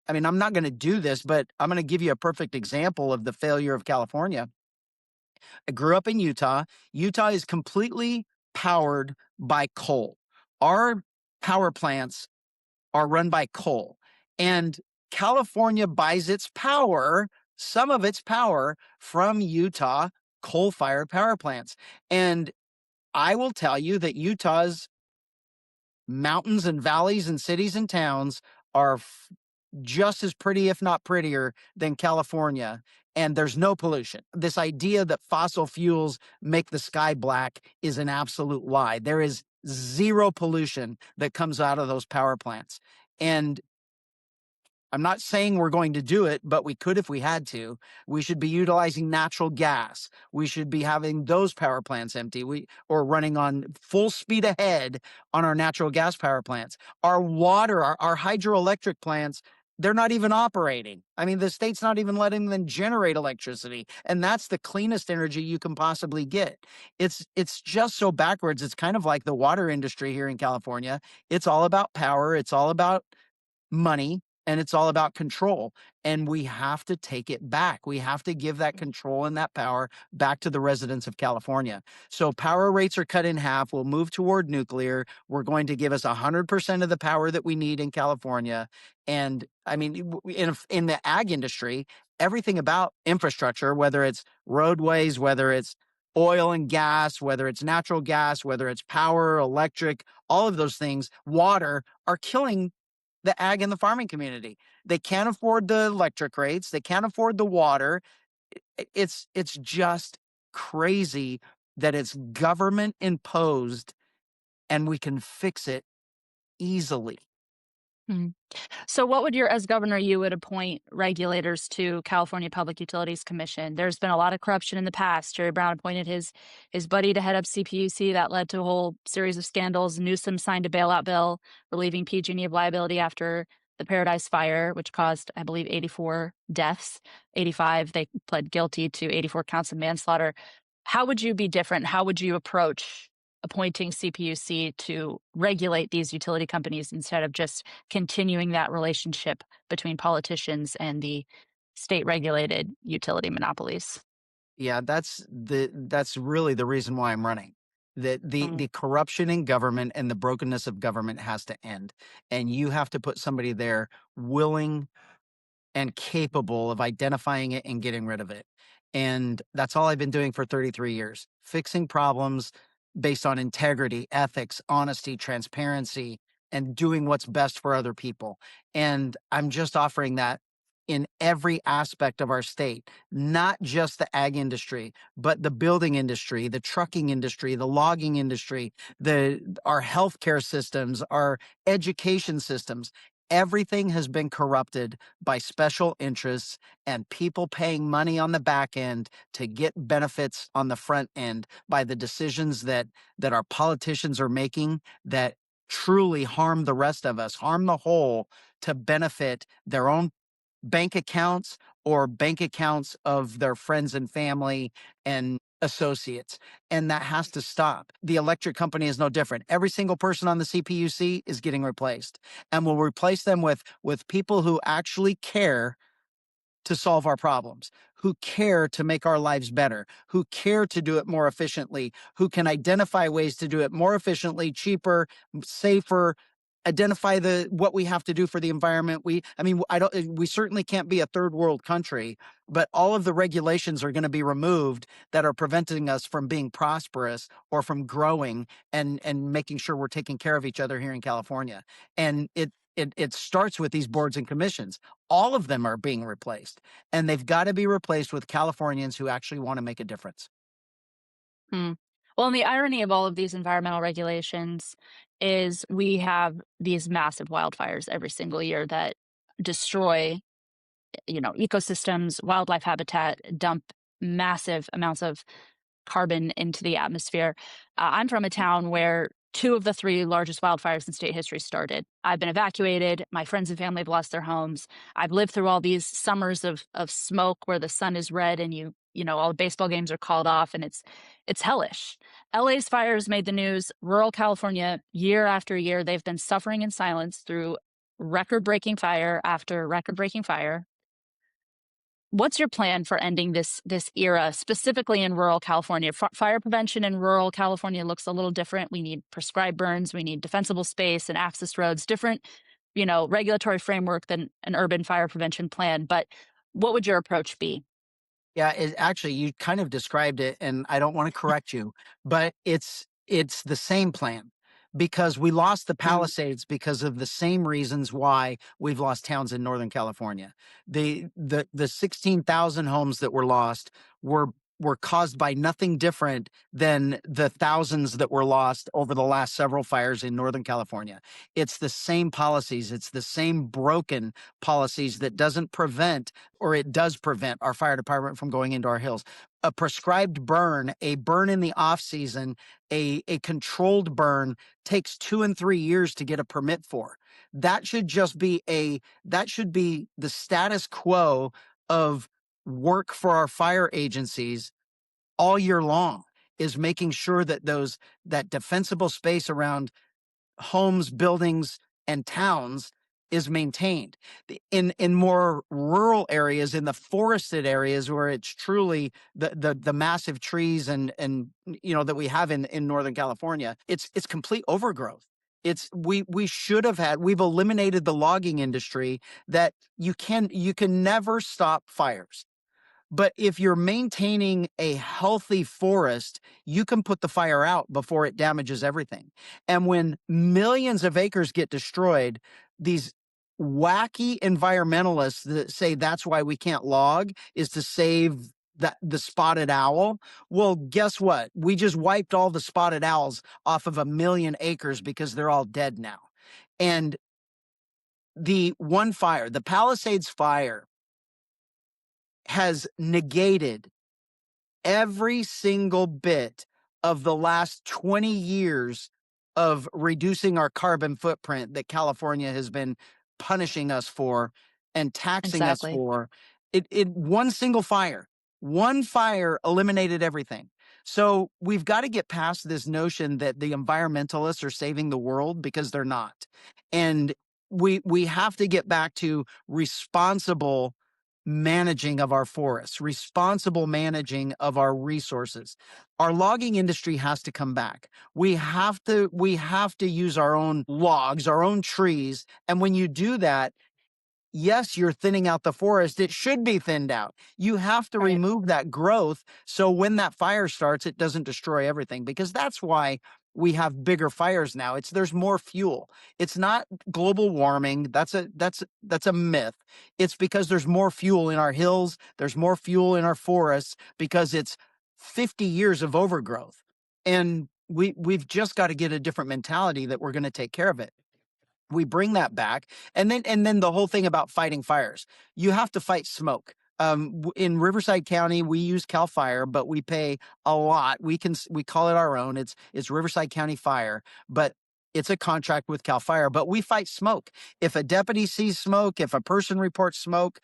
I'm not going to do this, but I'm going to give you a perfect example of the failure of California. I grew up in Utah. Utah is completely powered by coal. Our power plants are run by coal. And California buys some of its power from Utah coal-fired power plants. And I will tell you that Utah's mountains and valleys and cities and towns are just as pretty, if not prettier, than California. And there's no pollution. This idea that fossil fuels make the sky black is an absolute lie. There is zero pollution that comes out of those power plants. And I'm not saying we're going to do it, but we could if we had to. We should be utilizing natural gas. We should be having those power plants empty or running on full speed ahead on our natural gas power plants. Our water, our hydroelectric plants they're not even operating. I mean, the state's not even letting them generate electricity, and that's the cleanest energy you can possibly get. It's just so backwards. It's kind of like the water industry here in California. It's all about power, it's all about money, and it's all about control. And we have to take it back. We have to give that control and that power back to the residents of California. So power rates are cut in half. We'll move toward nuclear. We're going to give us 100% of the power that we need in California. And I mean, in the ag industry, everything about infrastructure, whether it's roadways, whether it's oil and gas, whether it's natural gas, whether it's power, electric, all of those things, water, are killing the ag and the farming community. They can't afford the electric rates. They can't afford the water. It's just crazy that it's government imposed and we can fix it easily. Hmm. So what would as governor, you would appoint regulators to California Public Utilities Commission? There's been a lot of corruption in the past. Jerry Brown appointed his buddy to head up CPUC. That led to a whole series of scandals. Newsom signed a bailout bill relieving PG&E of liability after the Paradise Fire, which caused, I believe, 84 deaths. 85, they pled guilty to 84 counts of manslaughter. How would you be different? How would you approach appointing CPUC to regulate these utility companies instead of just continuing that relationship between politicians and the state regulated utility monopolies? Yeah, that's really the reason why I'm running. That Mm. the corruption in government and the brokenness of government has to end. And you have to put somebody there willing and capable of identifying it and getting rid of it. And that's all I've been doing for 33 years, fixing problems based on integrity, ethics, honesty, transparency, and doing what's best for other people. And I'm just offering that in every aspect of our state, not just the ag industry, but the building industry, the trucking industry, the logging industry, our healthcare systems, our education systems. Everything has been corrupted by special interests and people paying money on the back end to get benefits on the front end by the decisions that our politicians are making that truly harm the rest of us, harm the whole, to benefit their own bank accounts or bank accounts of their friends and family and associates. And that has to stop. The electric company is no different. Every single person on the CPUC is getting replaced, and we'll replace them with people who actually care to solve our problems, who care to make our lives better, who care to do it more efficiently, who can identify ways to do it more efficiently, cheaper, safer, identify what we have to do for the environment. We certainly can't be a third world country, but all of the regulations are going to be removed that are preventing us from being prosperous or from growing and making sure we're taking care of each other here in California. And it starts with these boards and commissions. All of them are being replaced, and they've got to be replaced with Californians who actually want to make a difference. Hmm. Well, and the irony of all of these environmental regulations is we have these massive wildfires every single year that destroy, ecosystems, wildlife habitat, dump massive amounts of carbon into the atmosphere. I'm from a town where two of the three largest wildfires in state history started. I've been evacuated. My friends and family have lost their homes. I've lived through all these summers of smoke where the sun is red and all the baseball games are called off, and it's hellish. LA's fires made the news. Rural California, year after year, they've been suffering in silence through record-breaking fire after record-breaking fire. What's your plan for ending this era, specifically in rural California? Fire prevention in rural California looks a little different. We need prescribed burns, we need defensible space and access roads, different, regulatory framework than an urban fire prevention plan. But what would your approach be? Yeah, actually, you kind of described it, and I don't want to correct you, but it's the same plan, because we lost the Palisades because of the same reasons why we've lost towns in Northern California. The 16,000 homes that were lost were were caused by nothing different than the thousands that were lost over the last several fires in Northern California. It's the same policies. It's the same broken policies that doesn't prevent, or it does prevent, our fire department from going into our hills. A prescribed burn, a burn in the off season, a controlled burn takes 2 and 3 years to get a permit for. That should just be that should be the status quo of work for our fire agencies all year long, is making sure that that defensible space around homes, buildings, and towns is maintained. In more rural areas, in the forested areas where it's truly the massive trees and that we have in Northern California, it's complete overgrowth. We've eliminated the logging industry, that you can never stop fires. But if you're maintaining a healthy forest, you can put the fire out before it damages everything. And when millions of acres get destroyed, these wacky environmentalists that say that's why we can't log is to save the spotted owl. Well, guess what? We just wiped all the spotted owls off of 1 million acres because they're all dead now. And the one fire, the Palisades fire, has negated every single bit of the last 20 years of reducing our carbon footprint that California has been punishing us for and taxing us Exactly. for. One fire eliminated everything. So we've got to get past this notion that the environmentalists are saving the world, because they're not. And we have to get back to responsible managing of our forests, responsible managing of our resources. Our logging industry has to come back. We have to use our own logs, our own trees. And when you do that, yes, you're thinning out the forest. It should be thinned out. You have to Right. remove that growth, so when that fire starts, it doesn't destroy everything, because that's why we have bigger fires now. There's more fuel. It's not global warming. That's a myth. It's because there's more fuel in our hills. There's more fuel in our forests, because it's 50 years of overgrowth. And we've just got to get a different mentality that we're going to take care of it. We bring that back. And then the whole thing about fighting fires, you have to fight smoke. In Riverside County, we use Cal Fire, but we pay a lot. We call it our own. It's Riverside County Fire, but it's a contract with Cal Fire. But we fight smoke. If a deputy sees smoke, if a person reports smoke,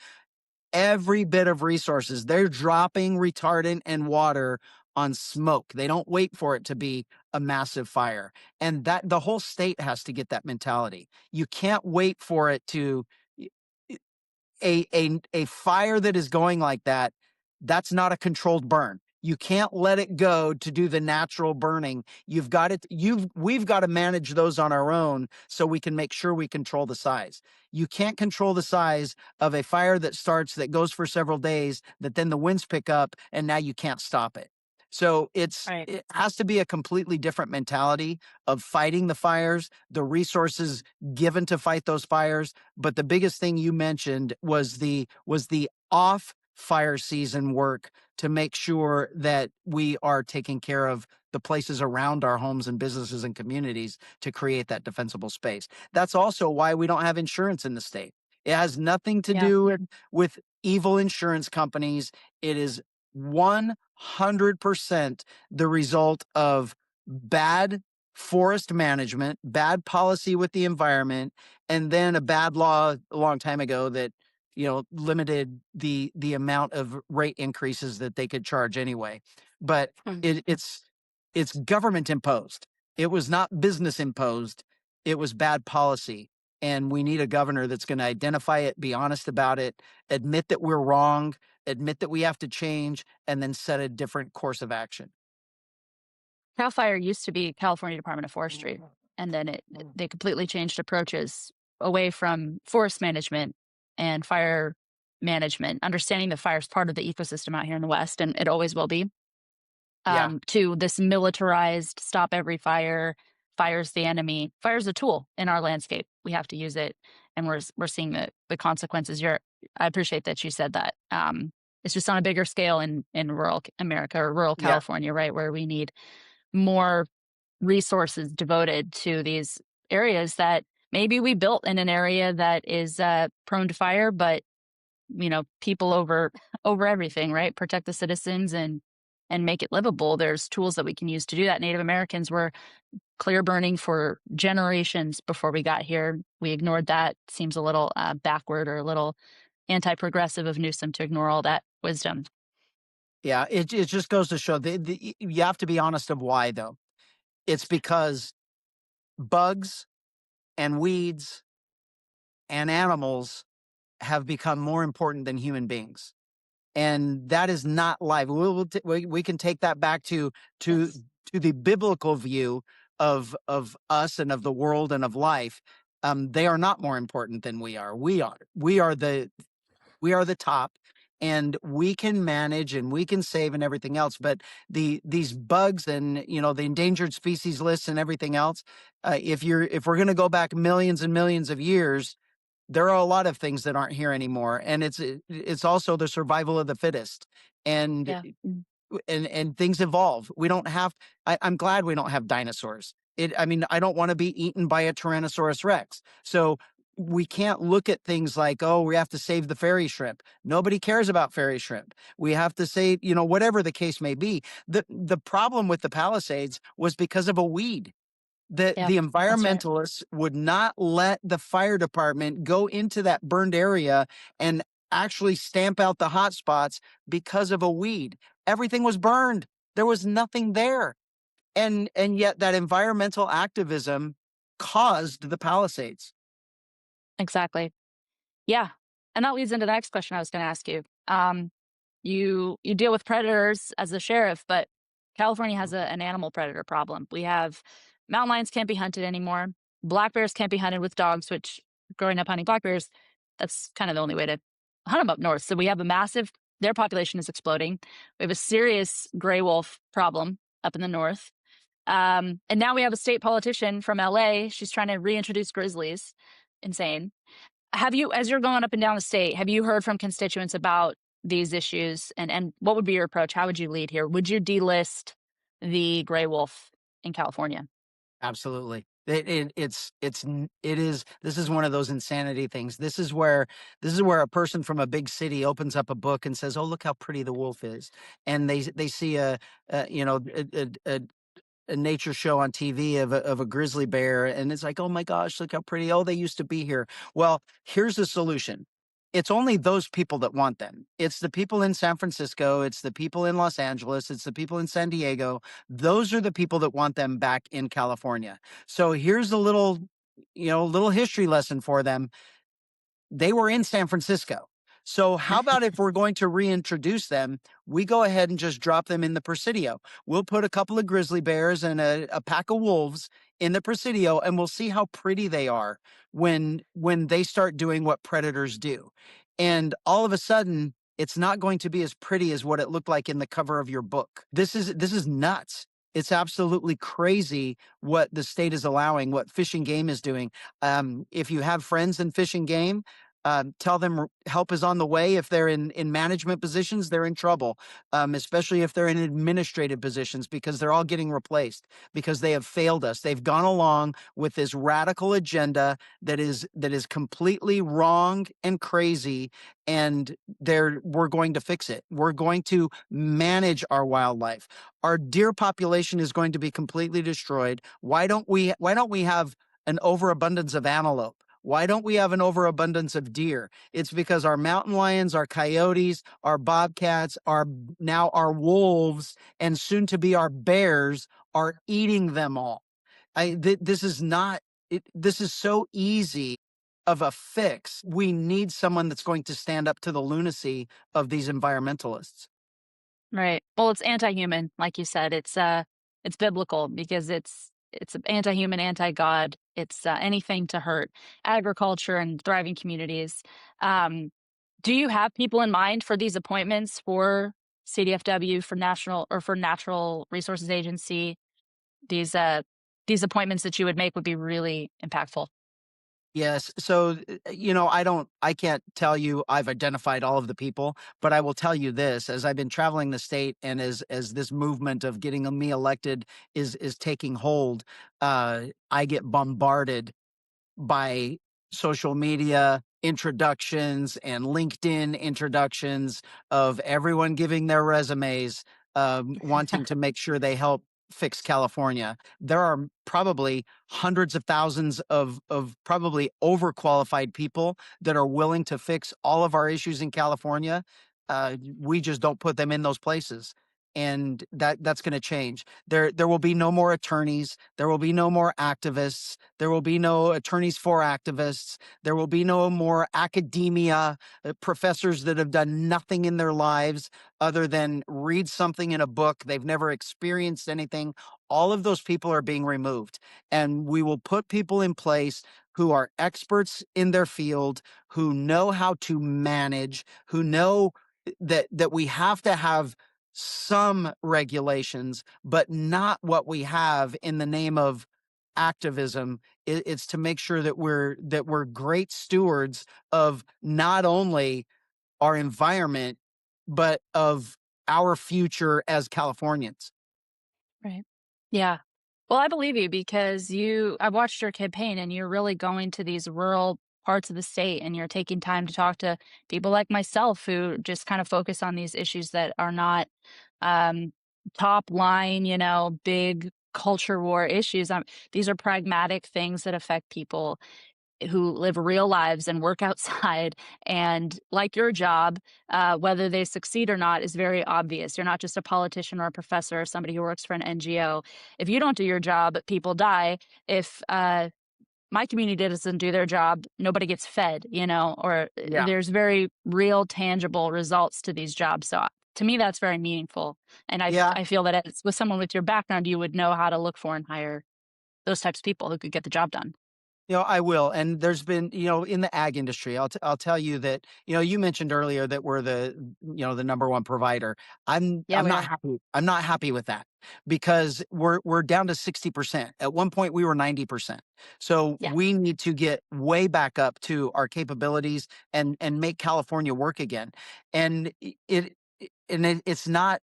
every bit of resources, they're dropping retardant and water on smoke. They don't wait for it to be a massive fire. And that the whole state has to get that mentality. You can't wait for it to a fire that is going like that. That's not a controlled burn. You can't let it go to do the natural burning. We've got to manage those on our own, so we can make sure we control the size. You can't control the size of a fire that goes for several days, that then the winds pick up and now you can't stop it. So it has to be a completely different mentality of fighting the fires, the resources given to fight those fires. But the biggest thing you mentioned was the off fire season work, to make sure that we are taking care of the places around our homes and businesses and communities to create that defensible space. That's also why we don't have insurance in the state. It has nothing to do with evil insurance companies. It is 100% the result of bad forest management, bad policy with the environment, and then a bad law a long time ago that limited the amount of rate increases that they could charge anyway. But it's government imposed. It was not business imposed. It was bad policy. And we need a governor that's going to identify it, be honest about it, admit that we're wrong, admit that we have to change, and then set a different course of action. Cal Fire used to be California Department of Forestry, and then they completely changed approaches away from forest management and fire management, understanding that fire is part of the ecosystem out here in the West, and it always will be, to this militarized stop every fire, fire's the enemy. Fire's a tool in our landscape. We have to use it, and we're seeing the consequences. I appreciate that you said that. It's just on a bigger scale in rural America or rural Yeah. California, right, where we need more resources devoted to these areas that maybe we built in an area that is prone to fire, but people over everything, right? Protect the citizens and make it livable. There's tools that we can use to do that. Native Americans were clear burning for generations before we got here. We ignored that. Seems a little backward or a little anti-progressive of Newsom to ignore all that wisdom. Yeah, it just goes to show you have to be honest of why, though. It's because bugs and weeds and animals have become more important than human beings, and that is not life. We can take that back to the biblical view of us and of the world and of life. They are not more important than we are. We are the top, and we can manage and we can save and everything else. But these bugs and the endangered species lists and everything else, if we're going to go back millions and millions of years, there are a lot of things that aren't here anymore, and it's also the survival of the fittest. And Yeah. and things evolve. We don't have. I'm glad we don't have dinosaurs. I mean, I don't want to be eaten by a Tyrannosaurus Rex. So we can't look at things like, oh, we have to save the fairy shrimp. Nobody cares about fairy shrimp. We have to save, whatever the case may be. The problem with the Palisades was because of a weed. The Yeah, that's right. environmentalists would not let the fire department go into that burned area and actually stamp out the hot spots because of a weed. Everything was burned. There was nothing there. And yet that environmental activism caused the Palisades. Exactly. Yeah. And that leads into the next question I was going to ask you. You deal with predators as a sheriff, but California has an animal predator problem. We have mountain lions can't be hunted anymore. Black bears can't be hunted with dogs, which growing up hunting black bears, that's kind of the only way to hunt them up north. So we have their population is exploding. We have a serious gray wolf problem up in the north. And now we have a state politician from LA. She's trying to reintroduce grizzlies. Insane. Have you, as you're going up and down the state, have you heard from constituents about these issues? And what would be your approach? How would you lead here? Would you delist the gray wolf in California? Absolutely. This is one of those insanity things. This is where a person from a big city opens up a book and says, "Oh, look how pretty the wolf is," and they see a nature show on TV of a grizzly bear, and it's like, oh my gosh, look how pretty. Oh, they used to be here. Well, here's the solution. It's only those people that want them. It's the people in San Francisco. It's the people in Los Angeles. It's the people in San Diego. Those are the people that want them back in California. So here's a little history lesson for them. They were in San Francisco. So how about if we're going to reintroduce them, we go ahead and just drop them in the Presidio. We'll put a couple of grizzly bears and a pack of wolves in the Presidio, and we'll see how pretty they are when they start doing what predators do. And all of a sudden, it's not going to be as pretty as what it looked like in the cover of your book. This is nuts. It's absolutely crazy what the state is allowing, what Fish and Game is doing. If you have friends in Fish and Game, tell them help is on the way. If they're in management positions, they're in trouble, especially if they're in administrative positions, because they're all getting replaced because they have failed us. They've gone along with this radical agenda that is completely wrong and crazy, and we're going to fix it. We're going to manage our wildlife. Our deer population is going to be completely destroyed. Why don't we have an overabundance of antelope? Why don't we have an overabundance of deer? It's because our mountain lions, our coyotes, our bobcats, now our wolves, and soon to be our bears are eating them all. This is so easy of a fix. We need someone that's going to stand up to the lunacy of these environmentalists. Right. Well, it's anti-human, like you said. It's biblical because it's anti-human, anti-God. It's anything to hurt agriculture and thriving communities. Do you have people in mind for these appointments for CDFW, for Natural Resources Agency? These appointments that you would make would be really impactful. Yes. So, I can't tell you I've identified all of the people, but I will tell you this, as I've been traveling the state and as this movement of getting me elected is taking hold, I get bombarded by social media introductions and LinkedIn introductions of everyone giving their resumes, wanting to make sure they help fix California. There are probably hundreds of thousands of probably overqualified people that are willing to fix all of our issues in California. We just don't put them in those places. And that's going to change. There will be no more attorneys. There will be no more activists. There will be no attorneys for activists. There will be no more academia, professors that have done nothing in their lives other than read something in a book. They've never experienced anything. All of those people are being removed. And we will put people in place who are experts in their field, who know how to manage, who know that we have to have some regulations, but not what we have in the name of activism. It's to make sure that we're great stewards of not only our environment, but of our future as Californians. Right. Yeah. Well, I believe you because I've watched your campaign and you're really going to these rural parts of the state and you're taking time to talk to people like myself who just kind of focus on these issues that are not um, top line, big culture war issues. These are pragmatic things that affect people who live real lives and work outside. And like your job, whether they succeed or not is very obvious. You're not just a politician or a professor or somebody who works for an NGO. If you don't do your job, people die. If my community doesn't do their job, nobody gets fed, or Yeah. there's very real, tangible results to these jobs. So to me, that's very meaningful. And Yeah. I feel that it's with someone with your background, you would know how to look for and hire those types of people who could get the job done. I will. And there's been, in the ag industry, I'll tell you that, you mentioned earlier that we're the number one provider. Yeah, I'm we not are. happy. I'm not happy with that because we're down to 60%. At one point we were 90%. So Yeah. we need to get way back up to our capabilities and make California work again. And it's not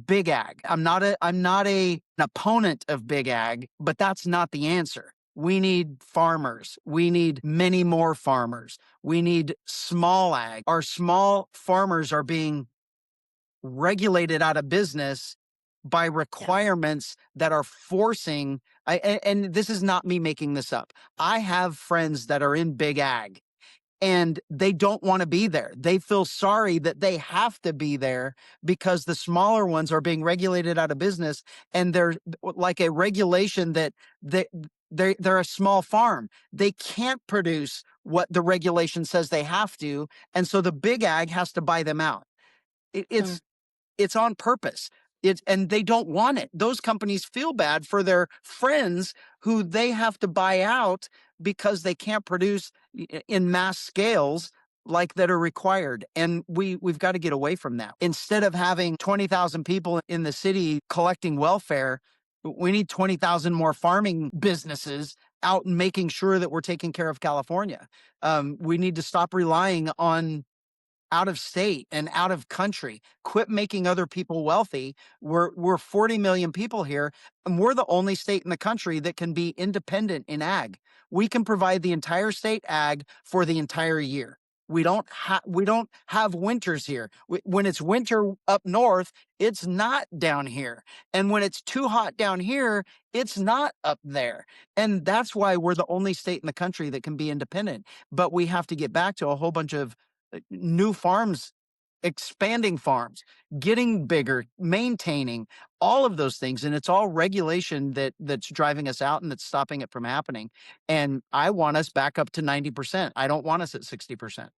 big ag. I'm not an opponent of big ag, but that's not the answer. We need farmers. We need many more farmers. We need small ag. Our small farmers are being regulated out of business by Yeah. requirements that are forcing and this is not me making this up. I have friends that are in big ag and they don't want to be there. They feel sorry that they have to be there because the smaller ones are being regulated out of business, and they're like a regulation that they they're a small farm. They can't produce what the regulation says they have to, and so the big ag has to buy them out. It, Mm. it's it's on purpose. And they don't want it. Those companies feel bad for their friends who they have to buy out because they can't produce in mass scales like that are required. And we've got to get away from that. Instead of having 20,000 people in the city collecting welfare, we need 20,000 more farming businesses out and making sure that we're taking care of California. We need to stop relying on out of state and out of country. Quit making other people wealthy. We're 40 million people here, and we're the only state in the country that can be independent in ag. We can provide the entire state ag for the entire year. We don't have winters here. When it's winter up north, it's not down here. And when it's too hot down here, it's not up there. And that's why we're the only state in the country that can be independent. But we have to get back to a whole bunch of new farms, expanding farms, getting bigger, maintaining all of those things. And it's all regulation that's driving us out and that's stopping it from happening. And I want us back up to 90%. I don't want us at 60%.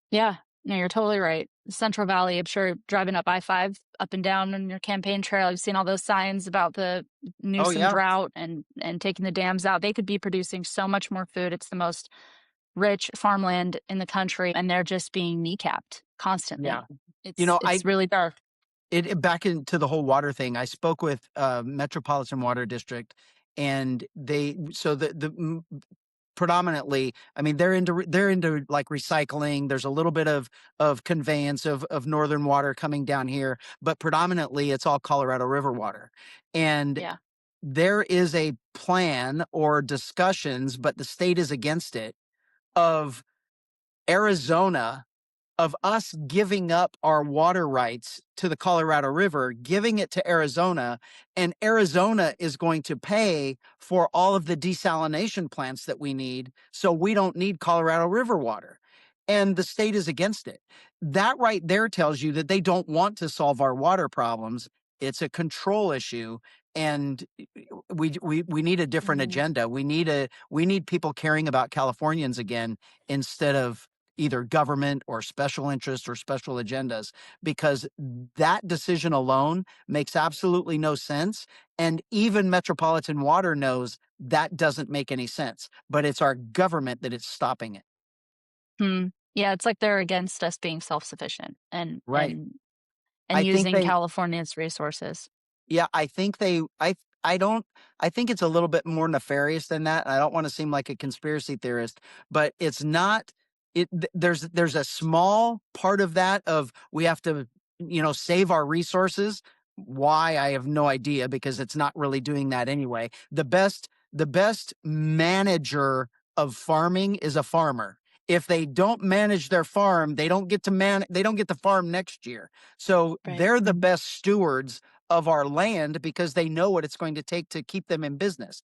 Yeah. No, you're totally right. Central Valley, I'm sure driving up I-5 up and down on your campaign trail, you've seen all those signs about the Oh Newsom yeah. drought and taking the dams out. They could be producing so much more food. It's the most rich farmland in the country, and they're just being kneecapped Yeah. constantly. You It's know, I it's really dark. back into the whole water thing. I spoke with Metropolitan Water District, and they so the predominantly, I mean, they're into like recycling. There's a little bit of conveyance of northern water coming down here, but predominantly it's all Colorado River water. And Yeah. there is a plan or discussions, but the state is against it, of Arizona, of us giving up our water rights to the Colorado River, giving it to Arizona, and Arizona is going to pay for all of the desalination plants that we need, so we don't need Colorado River water. And the state is against it. That right there tells you that they don't want to solve our water problems. It's a control issue, and we need a different agenda. We need people caring about Californians again, instead of either government or special interests or special agendas, because that decision alone makes absolutely no sense. And even Metropolitan Water knows that doesn't make any sense, but it's our government that is stopping it. Yeah, it's like they're against us being self-sufficient and Right. and I think using they, California's resources. yeah, I think I think it's a little bit more nefarious than that. I don't want to seem like a conspiracy theorist, but it's not. There's a small part of that, of we have to, save our resources. Why, I have no idea, because it's not really doing that anyway. The best manager of farming is a farmer. If they don't manage their farm, they don't get to farm next year. So Right. they're the best stewards of our land, because they know what it's going to take to keep them in business.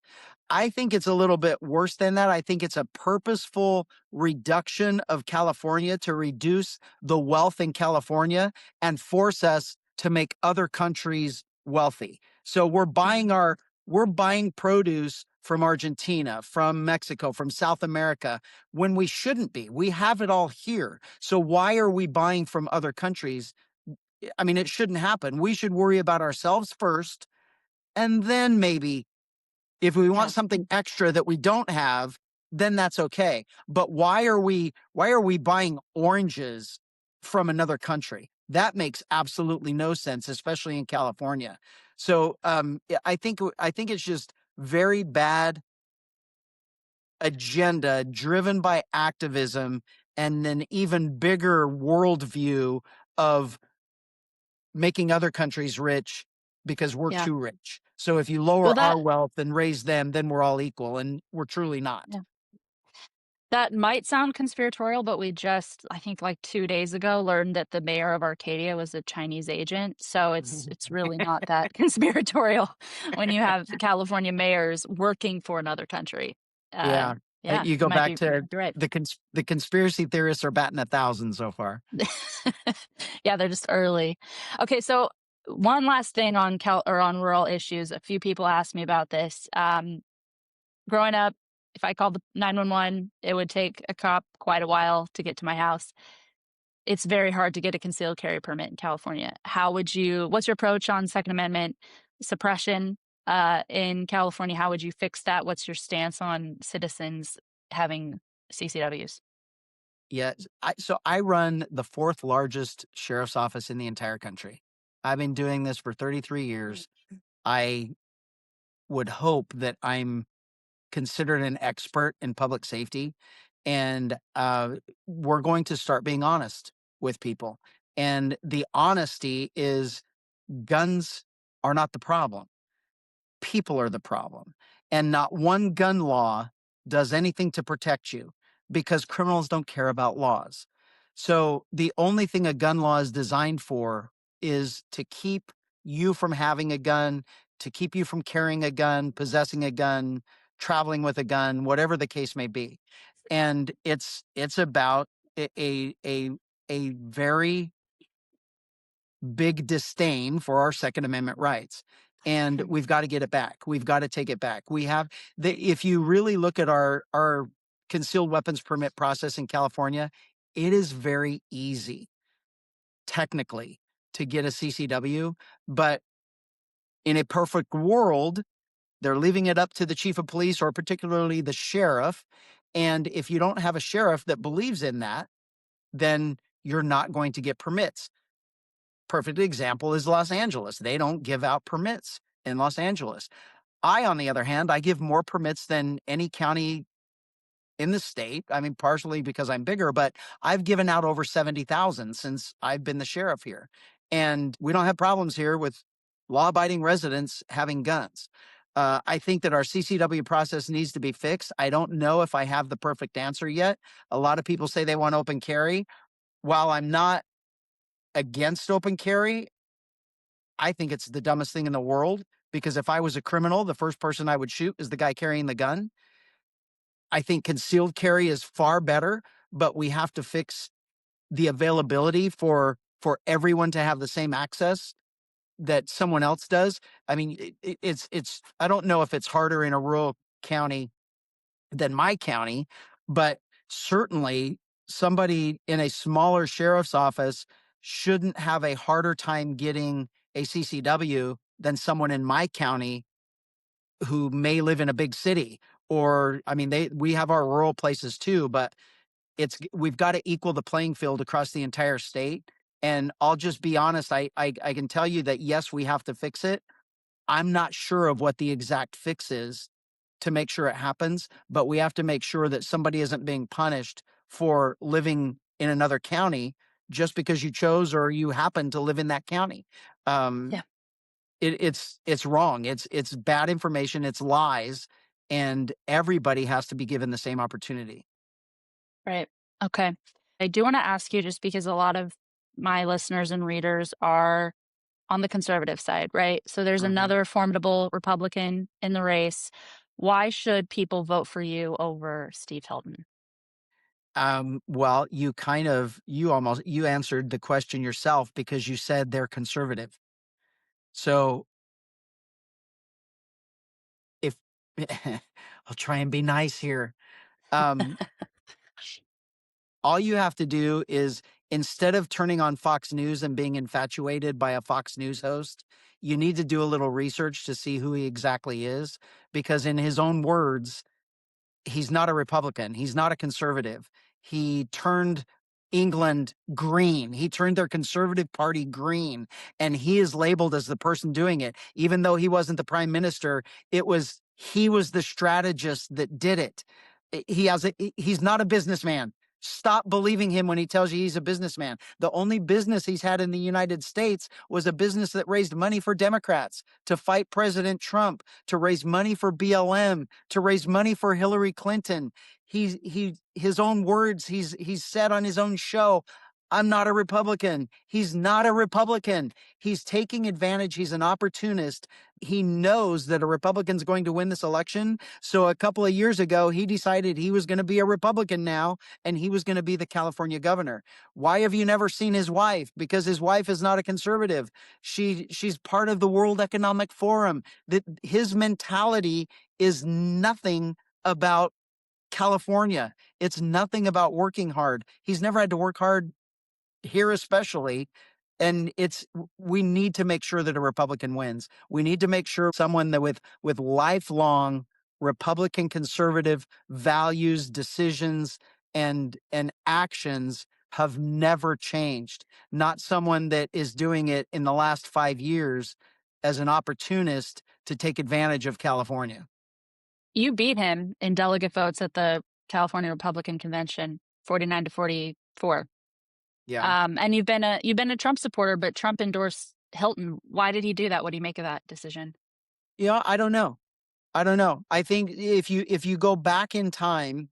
I think it's a little bit worse than that. I think it's a purposeful reduction of California to reduce the wealth in California and force us to make other countries wealthy. So we're buying produce from Argentina, from Mexico, from South America, when we shouldn't be. We have it all here. So why are we buying from other countries? I mean, it shouldn't happen. We should worry about ourselves first, and then maybe if we want Yeah. something extra that we don't have, then that's okay. But why are we buying oranges from another country? That makes absolutely no sense, especially in California. So I think it's just very bad agenda driven by activism, and an even bigger worldview of making other countries rich because we're Yeah. too rich. So if you Well, lower our wealth and raise them, then we're all equal, and we're truly not. yeah. That might sound conspiratorial, but we just, I think like 2 days ago, learned that the mayor of Arcadia was a Chinese agent. So it's really not that conspiratorial when you have California mayors working for another country. Yeah. Yeah, You go back you to might be right. the conspiracy theorists are batting 1,000 so far. Yeah, they're just early. Okay, so one last thing on on rural issues. A few people asked me about this. Growing up, if I called the 911, it would take a cop quite a while to get to my house. It's very hard to get a concealed carry permit in California. What's your approach on Second Amendment suppression in California? How would you fix that? What's your stance on citizens having CCWs? Yeah. So I run the fourth largest sheriff's office in the entire country. I've been doing this for 33 years. I would hope that I'm considered an expert in public safety, and we're going to start being honest with people. And the honesty is, guns are not the problem. People are the problem. And not one gun law does anything to protect you, because criminals don't care about laws. So the only thing a gun law is designed for is to keep you from having a gun, to keep you from carrying a gun, possessing a gun, traveling with a gun, whatever the case may be. And it's about a very big disdain for our Second Amendment rights. And we've got to get it back. We've got to take it back. If you really look at our concealed weapons permit process in California, it is very easy, technically, to get a CCW. But in a perfect world, they're leaving it up to the chief of police, or particularly the sheriff. And if you don't have a sheriff that believes in that, then you're not going to get permits. Perfect example is Los Angeles. They don't give out permits in Los Angeles. On the other hand, I give more permits than any county in the state. I mean, partially because I'm bigger, but I've given out over 70,000 since I've been the sheriff here. And we don't have problems here with law-abiding residents having guns. I think that our CCW process needs to be fixed. I don't know if I have the perfect answer yet. A lot of people say they want open carry. While I'm not against open carry, I think it's the dumbest thing in the world, because if I was a criminal, the first person I would shoot is the guy carrying the gun. I think concealed carry is far better, but we have to fix the availability for everyone to have the same access that someone else does. I mean, it's I don't know if it's harder in a rural county than my county, but certainly somebody in a smaller sheriff's office shouldn't have a harder time getting a CCW than someone in my county who may live in a big city. Or, I mean, we have our rural places too, but we've got to equal the playing field across the entire state. And I'll just be honest, I can tell you that yes, we have to fix it. I'm not sure of what the exact fix is to make sure it happens, but we have to make sure that somebody isn't being punished for living in another county just because you chose or you happen to live in that county. Yeah. It's wrong. It's bad information. It's lies, and everybody has to be given the same opportunity. Right. Okay. I do want to ask you, just because a lot of my listeners and readers are on the conservative side, right? So there's another formidable Republican in the race. Why should people vote for you over Steve Hilton? Well, you answered the question yourself, because you said they're conservative. So if I'll try and be nice here. All you have to do is, instead of turning on Fox News and being infatuated by a Fox News host, you need to do a little research to see who he exactly is, because in his own words, he's not a Republican. He's not a conservative. He turned England green. He turned their conservative party green, and he is labeled as the person doing it. Even though he wasn't the prime minister, he was the strategist that did it. He's not a businessman. Stop believing him when he tells you he's a businessman. The only business he's had in the United States was a business that raised money for Democrats to fight President Trump, to raise money for BLM, to raise money for Hillary Clinton. His own words, he's said on his own show, I'm not a Republican. He's not a Republican. He's taking advantage. He's an opportunist. He knows that a Republican's going to win this election. So a couple of years ago, he decided he was going to be a Republican now, and he was going to be the California governor. Why have you never seen his wife? Because his wife is not a conservative. She's part of the World Economic Forum. That his mentality is nothing about California. It's nothing about working hard. He's never had to work hard here, especially. And we need to make sure that a Republican wins. We need to make sure someone that with lifelong Republican conservative values, decisions, and actions have never changed. Not someone that is doing it in the last 5 years as an opportunist to take advantage of California. You beat him in delegate votes at the California Republican Convention, 49 to 44. Yeah. And you've been a Trump supporter, but Trump endorsed Hilton. Why did he do that? What do you make of that decision? Yeah, I don't know. I think if you go back in time,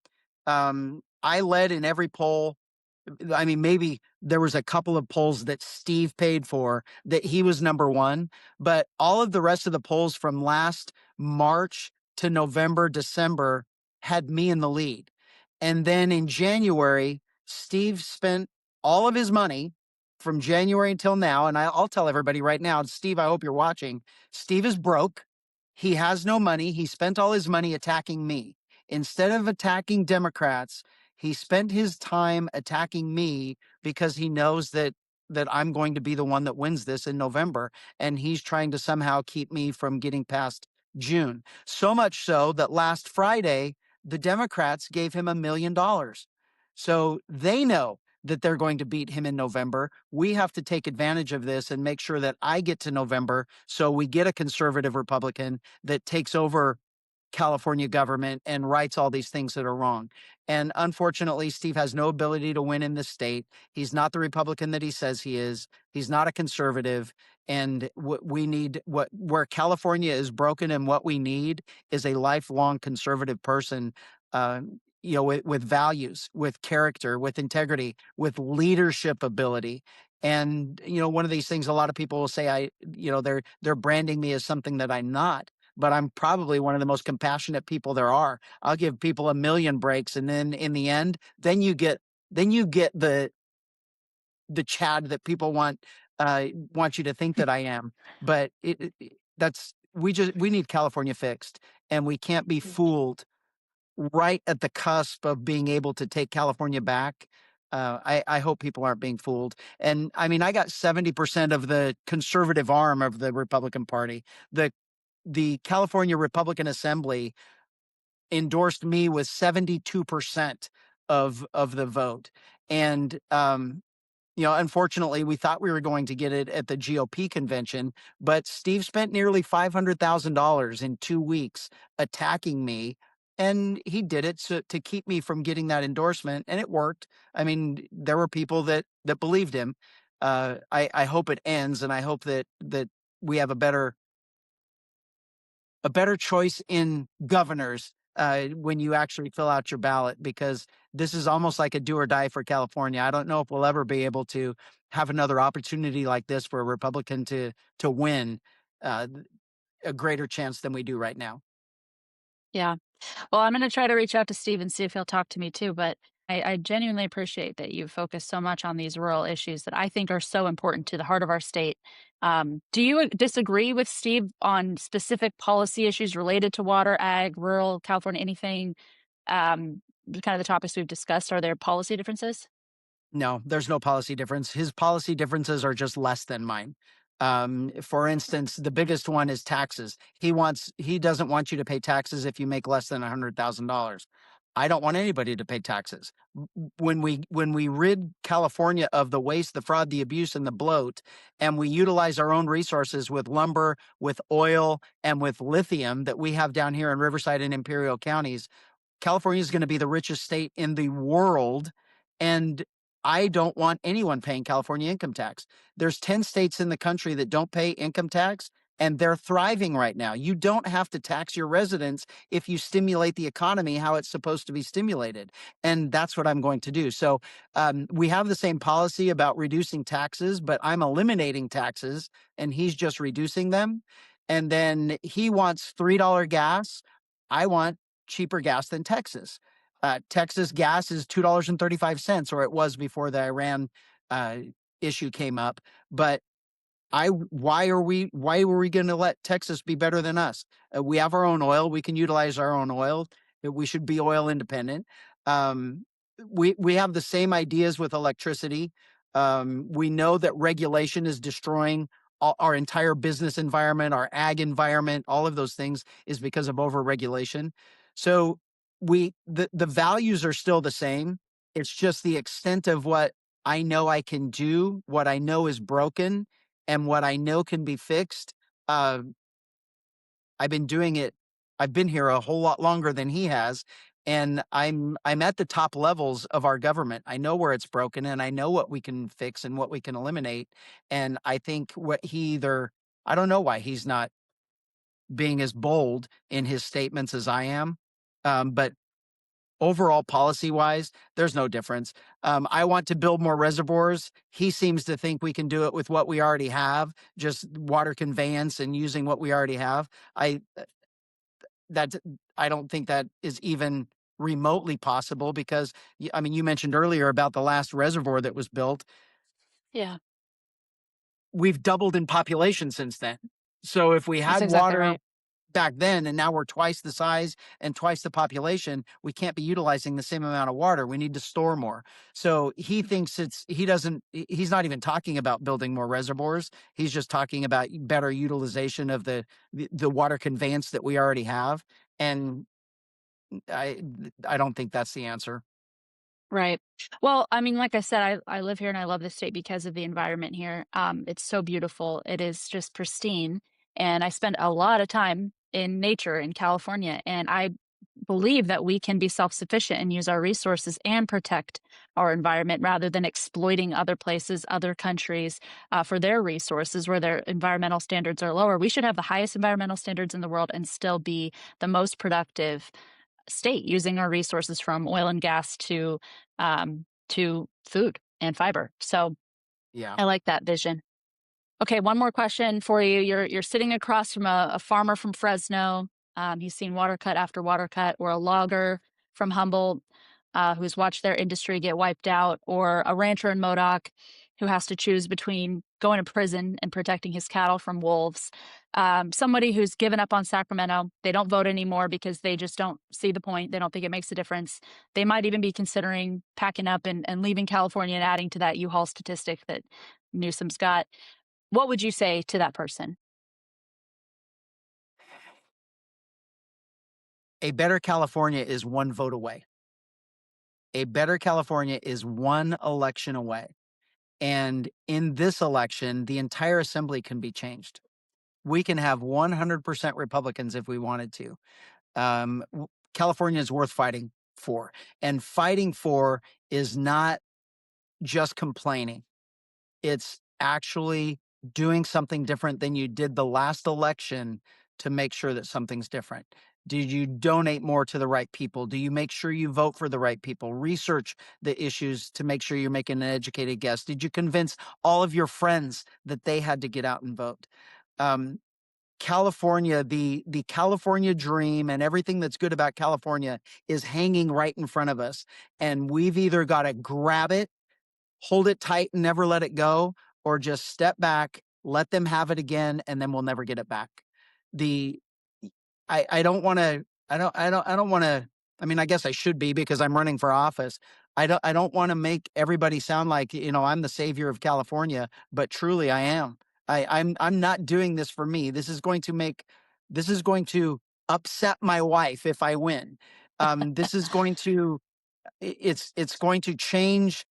I led in every poll. I mean, maybe there was a couple of polls that Steve paid for that he was number one, but all of the rest of the polls from last March to November, December had me in the lead. And then in January, Steve spent all of his money from January until now. And I'll tell everybody right now, Steve, I hope you're watching. Steve is broke. He has no money. He spent all his money attacking me. Instead of attacking Democrats, he spent his time attacking me because he knows that I'm going to be the one that wins this in November. And he's trying to somehow keep me from getting past June. So much so that last Friday, the Democrats gave him $1 million. So they know that they're going to beat him in November. We have to take advantage of this and make sure that I get to November so we get a conservative Republican that takes over California government and rights all these things that are wrong. And unfortunately, Steve has no ability to win in the state. He's not the Republican that he says he is. He's not a conservative. And what we need, where California is broken, and what we need is a lifelong conservative person, with values, with character, with integrity, with leadership ability. And one of these things, a lot of people will say, they're branding me as something that I'm not, but I'm probably one of the most compassionate people there are. I'll give people a million breaks, and then in the end, then you get the Chad that people want you to think that I am. But we need California fixed, and we can't be fooled right at the cusp of being able to take California back. I hope people aren't being fooled. And I mean, I got 70% of the conservative arm of the Republican Party. The California Republican Assembly endorsed me with 72% of the vote. And unfortunately, we thought we were going to get it at the GOP convention, but Steve spent nearly $500,000 in 2 weeks attacking me. And he did it to keep me from getting that endorsement, and it worked. I mean, there were people that believed him. I hope it ends, and I hope that we have a better choice in governors when you actually fill out your ballot, because this is almost like a do or die for California. I don't know if we'll ever be able to have another opportunity like this for a Republican to win a greater chance than we do right now. Yeah. Well, I'm going to try to reach out to Steve and see if he'll talk to me too. But I genuinely appreciate that you focus so much on these rural issues that I think are so important to the heart of our state. Do you disagree with Steve on specific policy issues related to water, ag, rural California, anything, kind of the topics we've discussed? Are there policy differences? No, there's no policy difference. His policy differences are just less than mine. For instance, the biggest one is taxes. He doesn't want you to pay taxes if you make less than $100,000. I don't want anybody to pay taxes. When we rid California of the waste, the fraud, the abuse, and the bloat, and we utilize our own resources with lumber, with oil, and with lithium that we have down here in Riverside and Imperial counties, California is going to be the richest state in the world. And I don't want anyone paying California income tax. There's 10 states in the country that don't pay income tax, and they're thriving right now. You don't have to tax your residents if you stimulate the economy how it's supposed to be stimulated. And that's what I'm going to do. So we have the same policy about reducing taxes, but I'm eliminating taxes and he's just reducing them. And then he wants $3 gas. I want cheaper gas than Texas. Texas gas is $2.35, or it was before the Iran issue came up. But why were we going to let Texas be better than us? We have our own oil. We can utilize our own oil. We should be oil independent. We have the same ideas with electricity. We know that regulation is destroying our entire business environment, our ag environment. All of those things is because of overregulation. So the values are still the same. It's just the extent of what I know I can do, what I know is broken, and what I know can be fixed. I've been doing it. I've been here a whole lot longer than he has, and I'm at the top levels of our government. I know where it's broken, and I know what we can fix and what we can eliminate. And I think I don't know why he's not being as bold in his statements as I am. But overall, policy-wise, there's no difference. I want to build more reservoirs. He seems to think we can do it with what we already have, just water conveyance and using what we already have. I don't think that is even remotely possible, because, I mean, you mentioned earlier about the last reservoir that was built. Yeah. We've doubled in population since then. So if we That's had exactly water right. back then, and now we're twice the size and twice the population, we can't be utilizing the same amount of water. We need to store more. So he thinks he's not even talking about building more reservoirs. He's just talking about better utilization of the water conveyance that we already have. And I don't think that's the answer. Right. Well, I mean, like I said, I live here and I love this state because of the environment here. It's so beautiful. It is just pristine. And I spend a lot of time in nature in California. And I believe that we can be self-sufficient and use our resources and protect our environment rather than exploiting other places, other countries for their resources where their environmental standards are lower. We should have the highest environmental standards in the world and still be the most productive state using our resources from oil and gas to food and fiber. So Yeah. I like that vision. Okay, one more question for you. You're sitting across from a farmer from Fresno. He's seen water cut after water cut, or a logger from Humboldt who's watched their industry get wiped out, or a rancher in Modoc who has to choose between going to prison and protecting his cattle from wolves. Somebody who's given up on Sacramento. They don't vote anymore because they just don't see the point. They don't think it makes a difference. They might even be considering packing up and leaving California and adding to that U-Haul statistic that Newsom's got. What would you say to that person? A better California is one vote away. A better California is one election away. And in this election, the entire assembly can be changed. We can have 100% Republicans if we wanted to. California is worth fighting for. And fighting for is not just complaining. It's actually doing something different than you did the last election to make sure that something's different. Did you donate more to the right people? Do you make sure you vote for the right people? Research the issues to make sure you're making an educated guess. Did you convince all of your friends that they had to get out and vote? California, the California dream and everything that's good about California is hanging right in front of us. And we've either got to grab it, hold it tight and never let it go, or just step back, let them have it again, and then we'll never get it back. I don't want to, I mean, I guess I should be because I'm running for office. I don't want to make everybody sound like, I'm the savior of California, but truly I am. I'm not doing this for me. This is going to upset my wife if I win. This is going to, it's going to change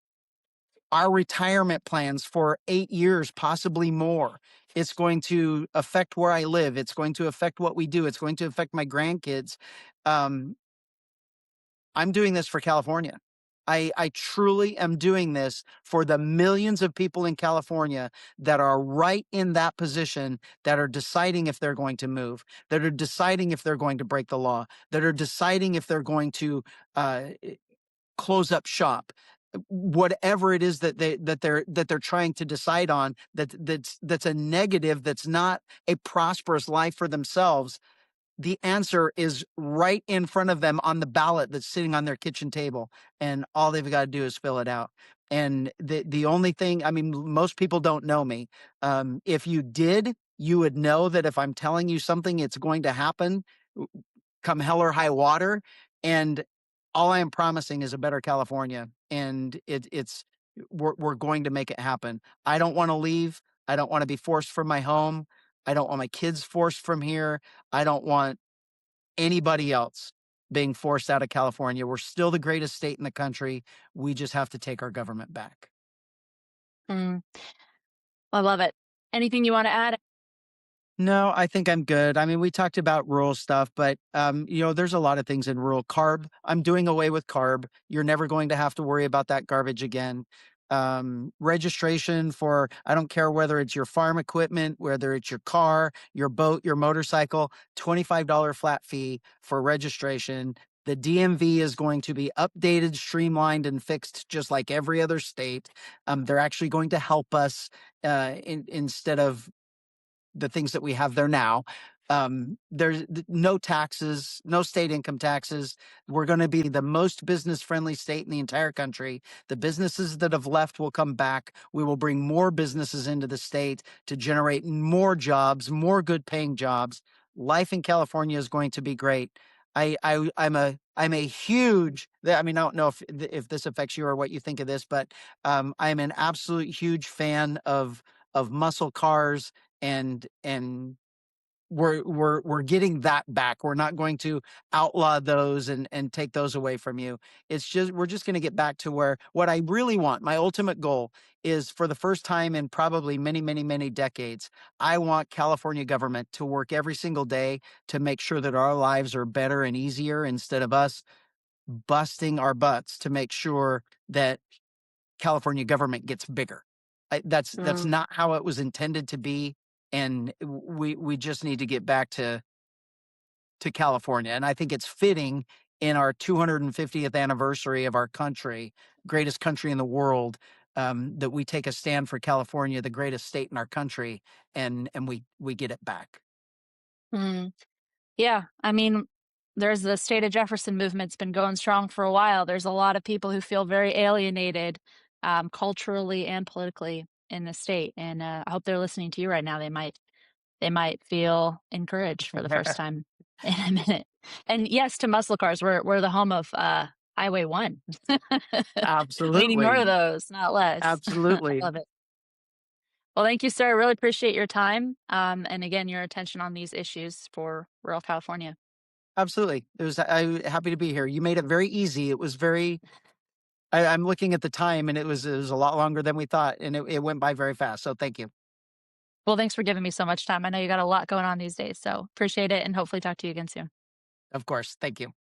our retirement plans for 8 years, possibly more. It's going to affect where I live. It's going to affect what we do. It's going to affect my grandkids. I'm doing this for California. I truly am doing this for the millions of people in California that are right in that position, that are deciding if they're going to move, that are deciding if they're going to break the law, that are deciding if they're going to close up shop, whatever it is that they're trying to decide on, that's a negative, that's not a prosperous life for themselves. The answer is right in front of them on the ballot that's sitting on their kitchen table, and all they've got to do is fill it out. And the only thing, I mean, most people don't know me. If you did, you would know that if I'm telling you something, it's going to happen, come hell or high water. And all I am promising is a better California, and we're going to make it happen. I don't want to leave. I don't want to be forced from my home. I don't want my kids forced from here. I don't want anybody else being forced out of California. We're still the greatest state in the country. We just have to take our government back. I love it. Anything you want to add? No, I think I'm good. I mean, we talked about rural stuff, but there's a lot of things in rural. Carb, I'm doing away with carb. You're never going to have to worry about that garbage again. Registration for, I don't care whether it's your farm equipment, whether it's your car, your boat, your motorcycle, $25 flat fee for registration. The DMV is going to be updated, streamlined, and fixed just like every other state. They're actually going to help us instead of the things that we have there now. There's no taxes, no state income taxes. We're going to be the most business-friendly state in the entire country. The businesses that have left will come back. We will bring more businesses into the state to generate more jobs, more good-paying jobs. Life in California is going to be great. I'm a huge, I mean, I don't know if this affects you or what you think of this, but I'm an absolute huge fan of muscle cars and we're getting that back. We're not going to outlaw those and take those away from you. It's just we're just going to get back to where what I really want, my ultimate goal is for the first time in probably many, many, many decades, I want California government to work every single day to make sure that our lives are better and easier instead of us busting our butts to make sure that California government gets bigger. That's not how it was intended to be, and we just need to get back to California. And I think it's fitting in our 250th anniversary of our country, greatest country in the world, that we take a stand for California, the greatest state in our country, and we get it back. Mm. Yeah, I mean, there's the state of Jefferson movement's been going strong for a while. There's a lot of people who feel very alienated, culturally and politically in the state, and I hope they're listening to you right now. They might feel encouraged for the first time in a minute. And yes, to muscle cars, we're the home of Highway 1. We need more of Absolutely. those, not less. I Absolutely. love it. Well, thank you, sir. I really appreciate your time, and again, your attention on these issues for rural California. Absolutely. I'm happy to be here. You made it very easy. It was very, I'm looking at the time and it was a lot longer than we thought, and it went by very fast. So thank you. Well, thanks for giving me so much time. I know you got a lot going on these days, so appreciate it and hopefully talk to you again soon. Of course. Thank you.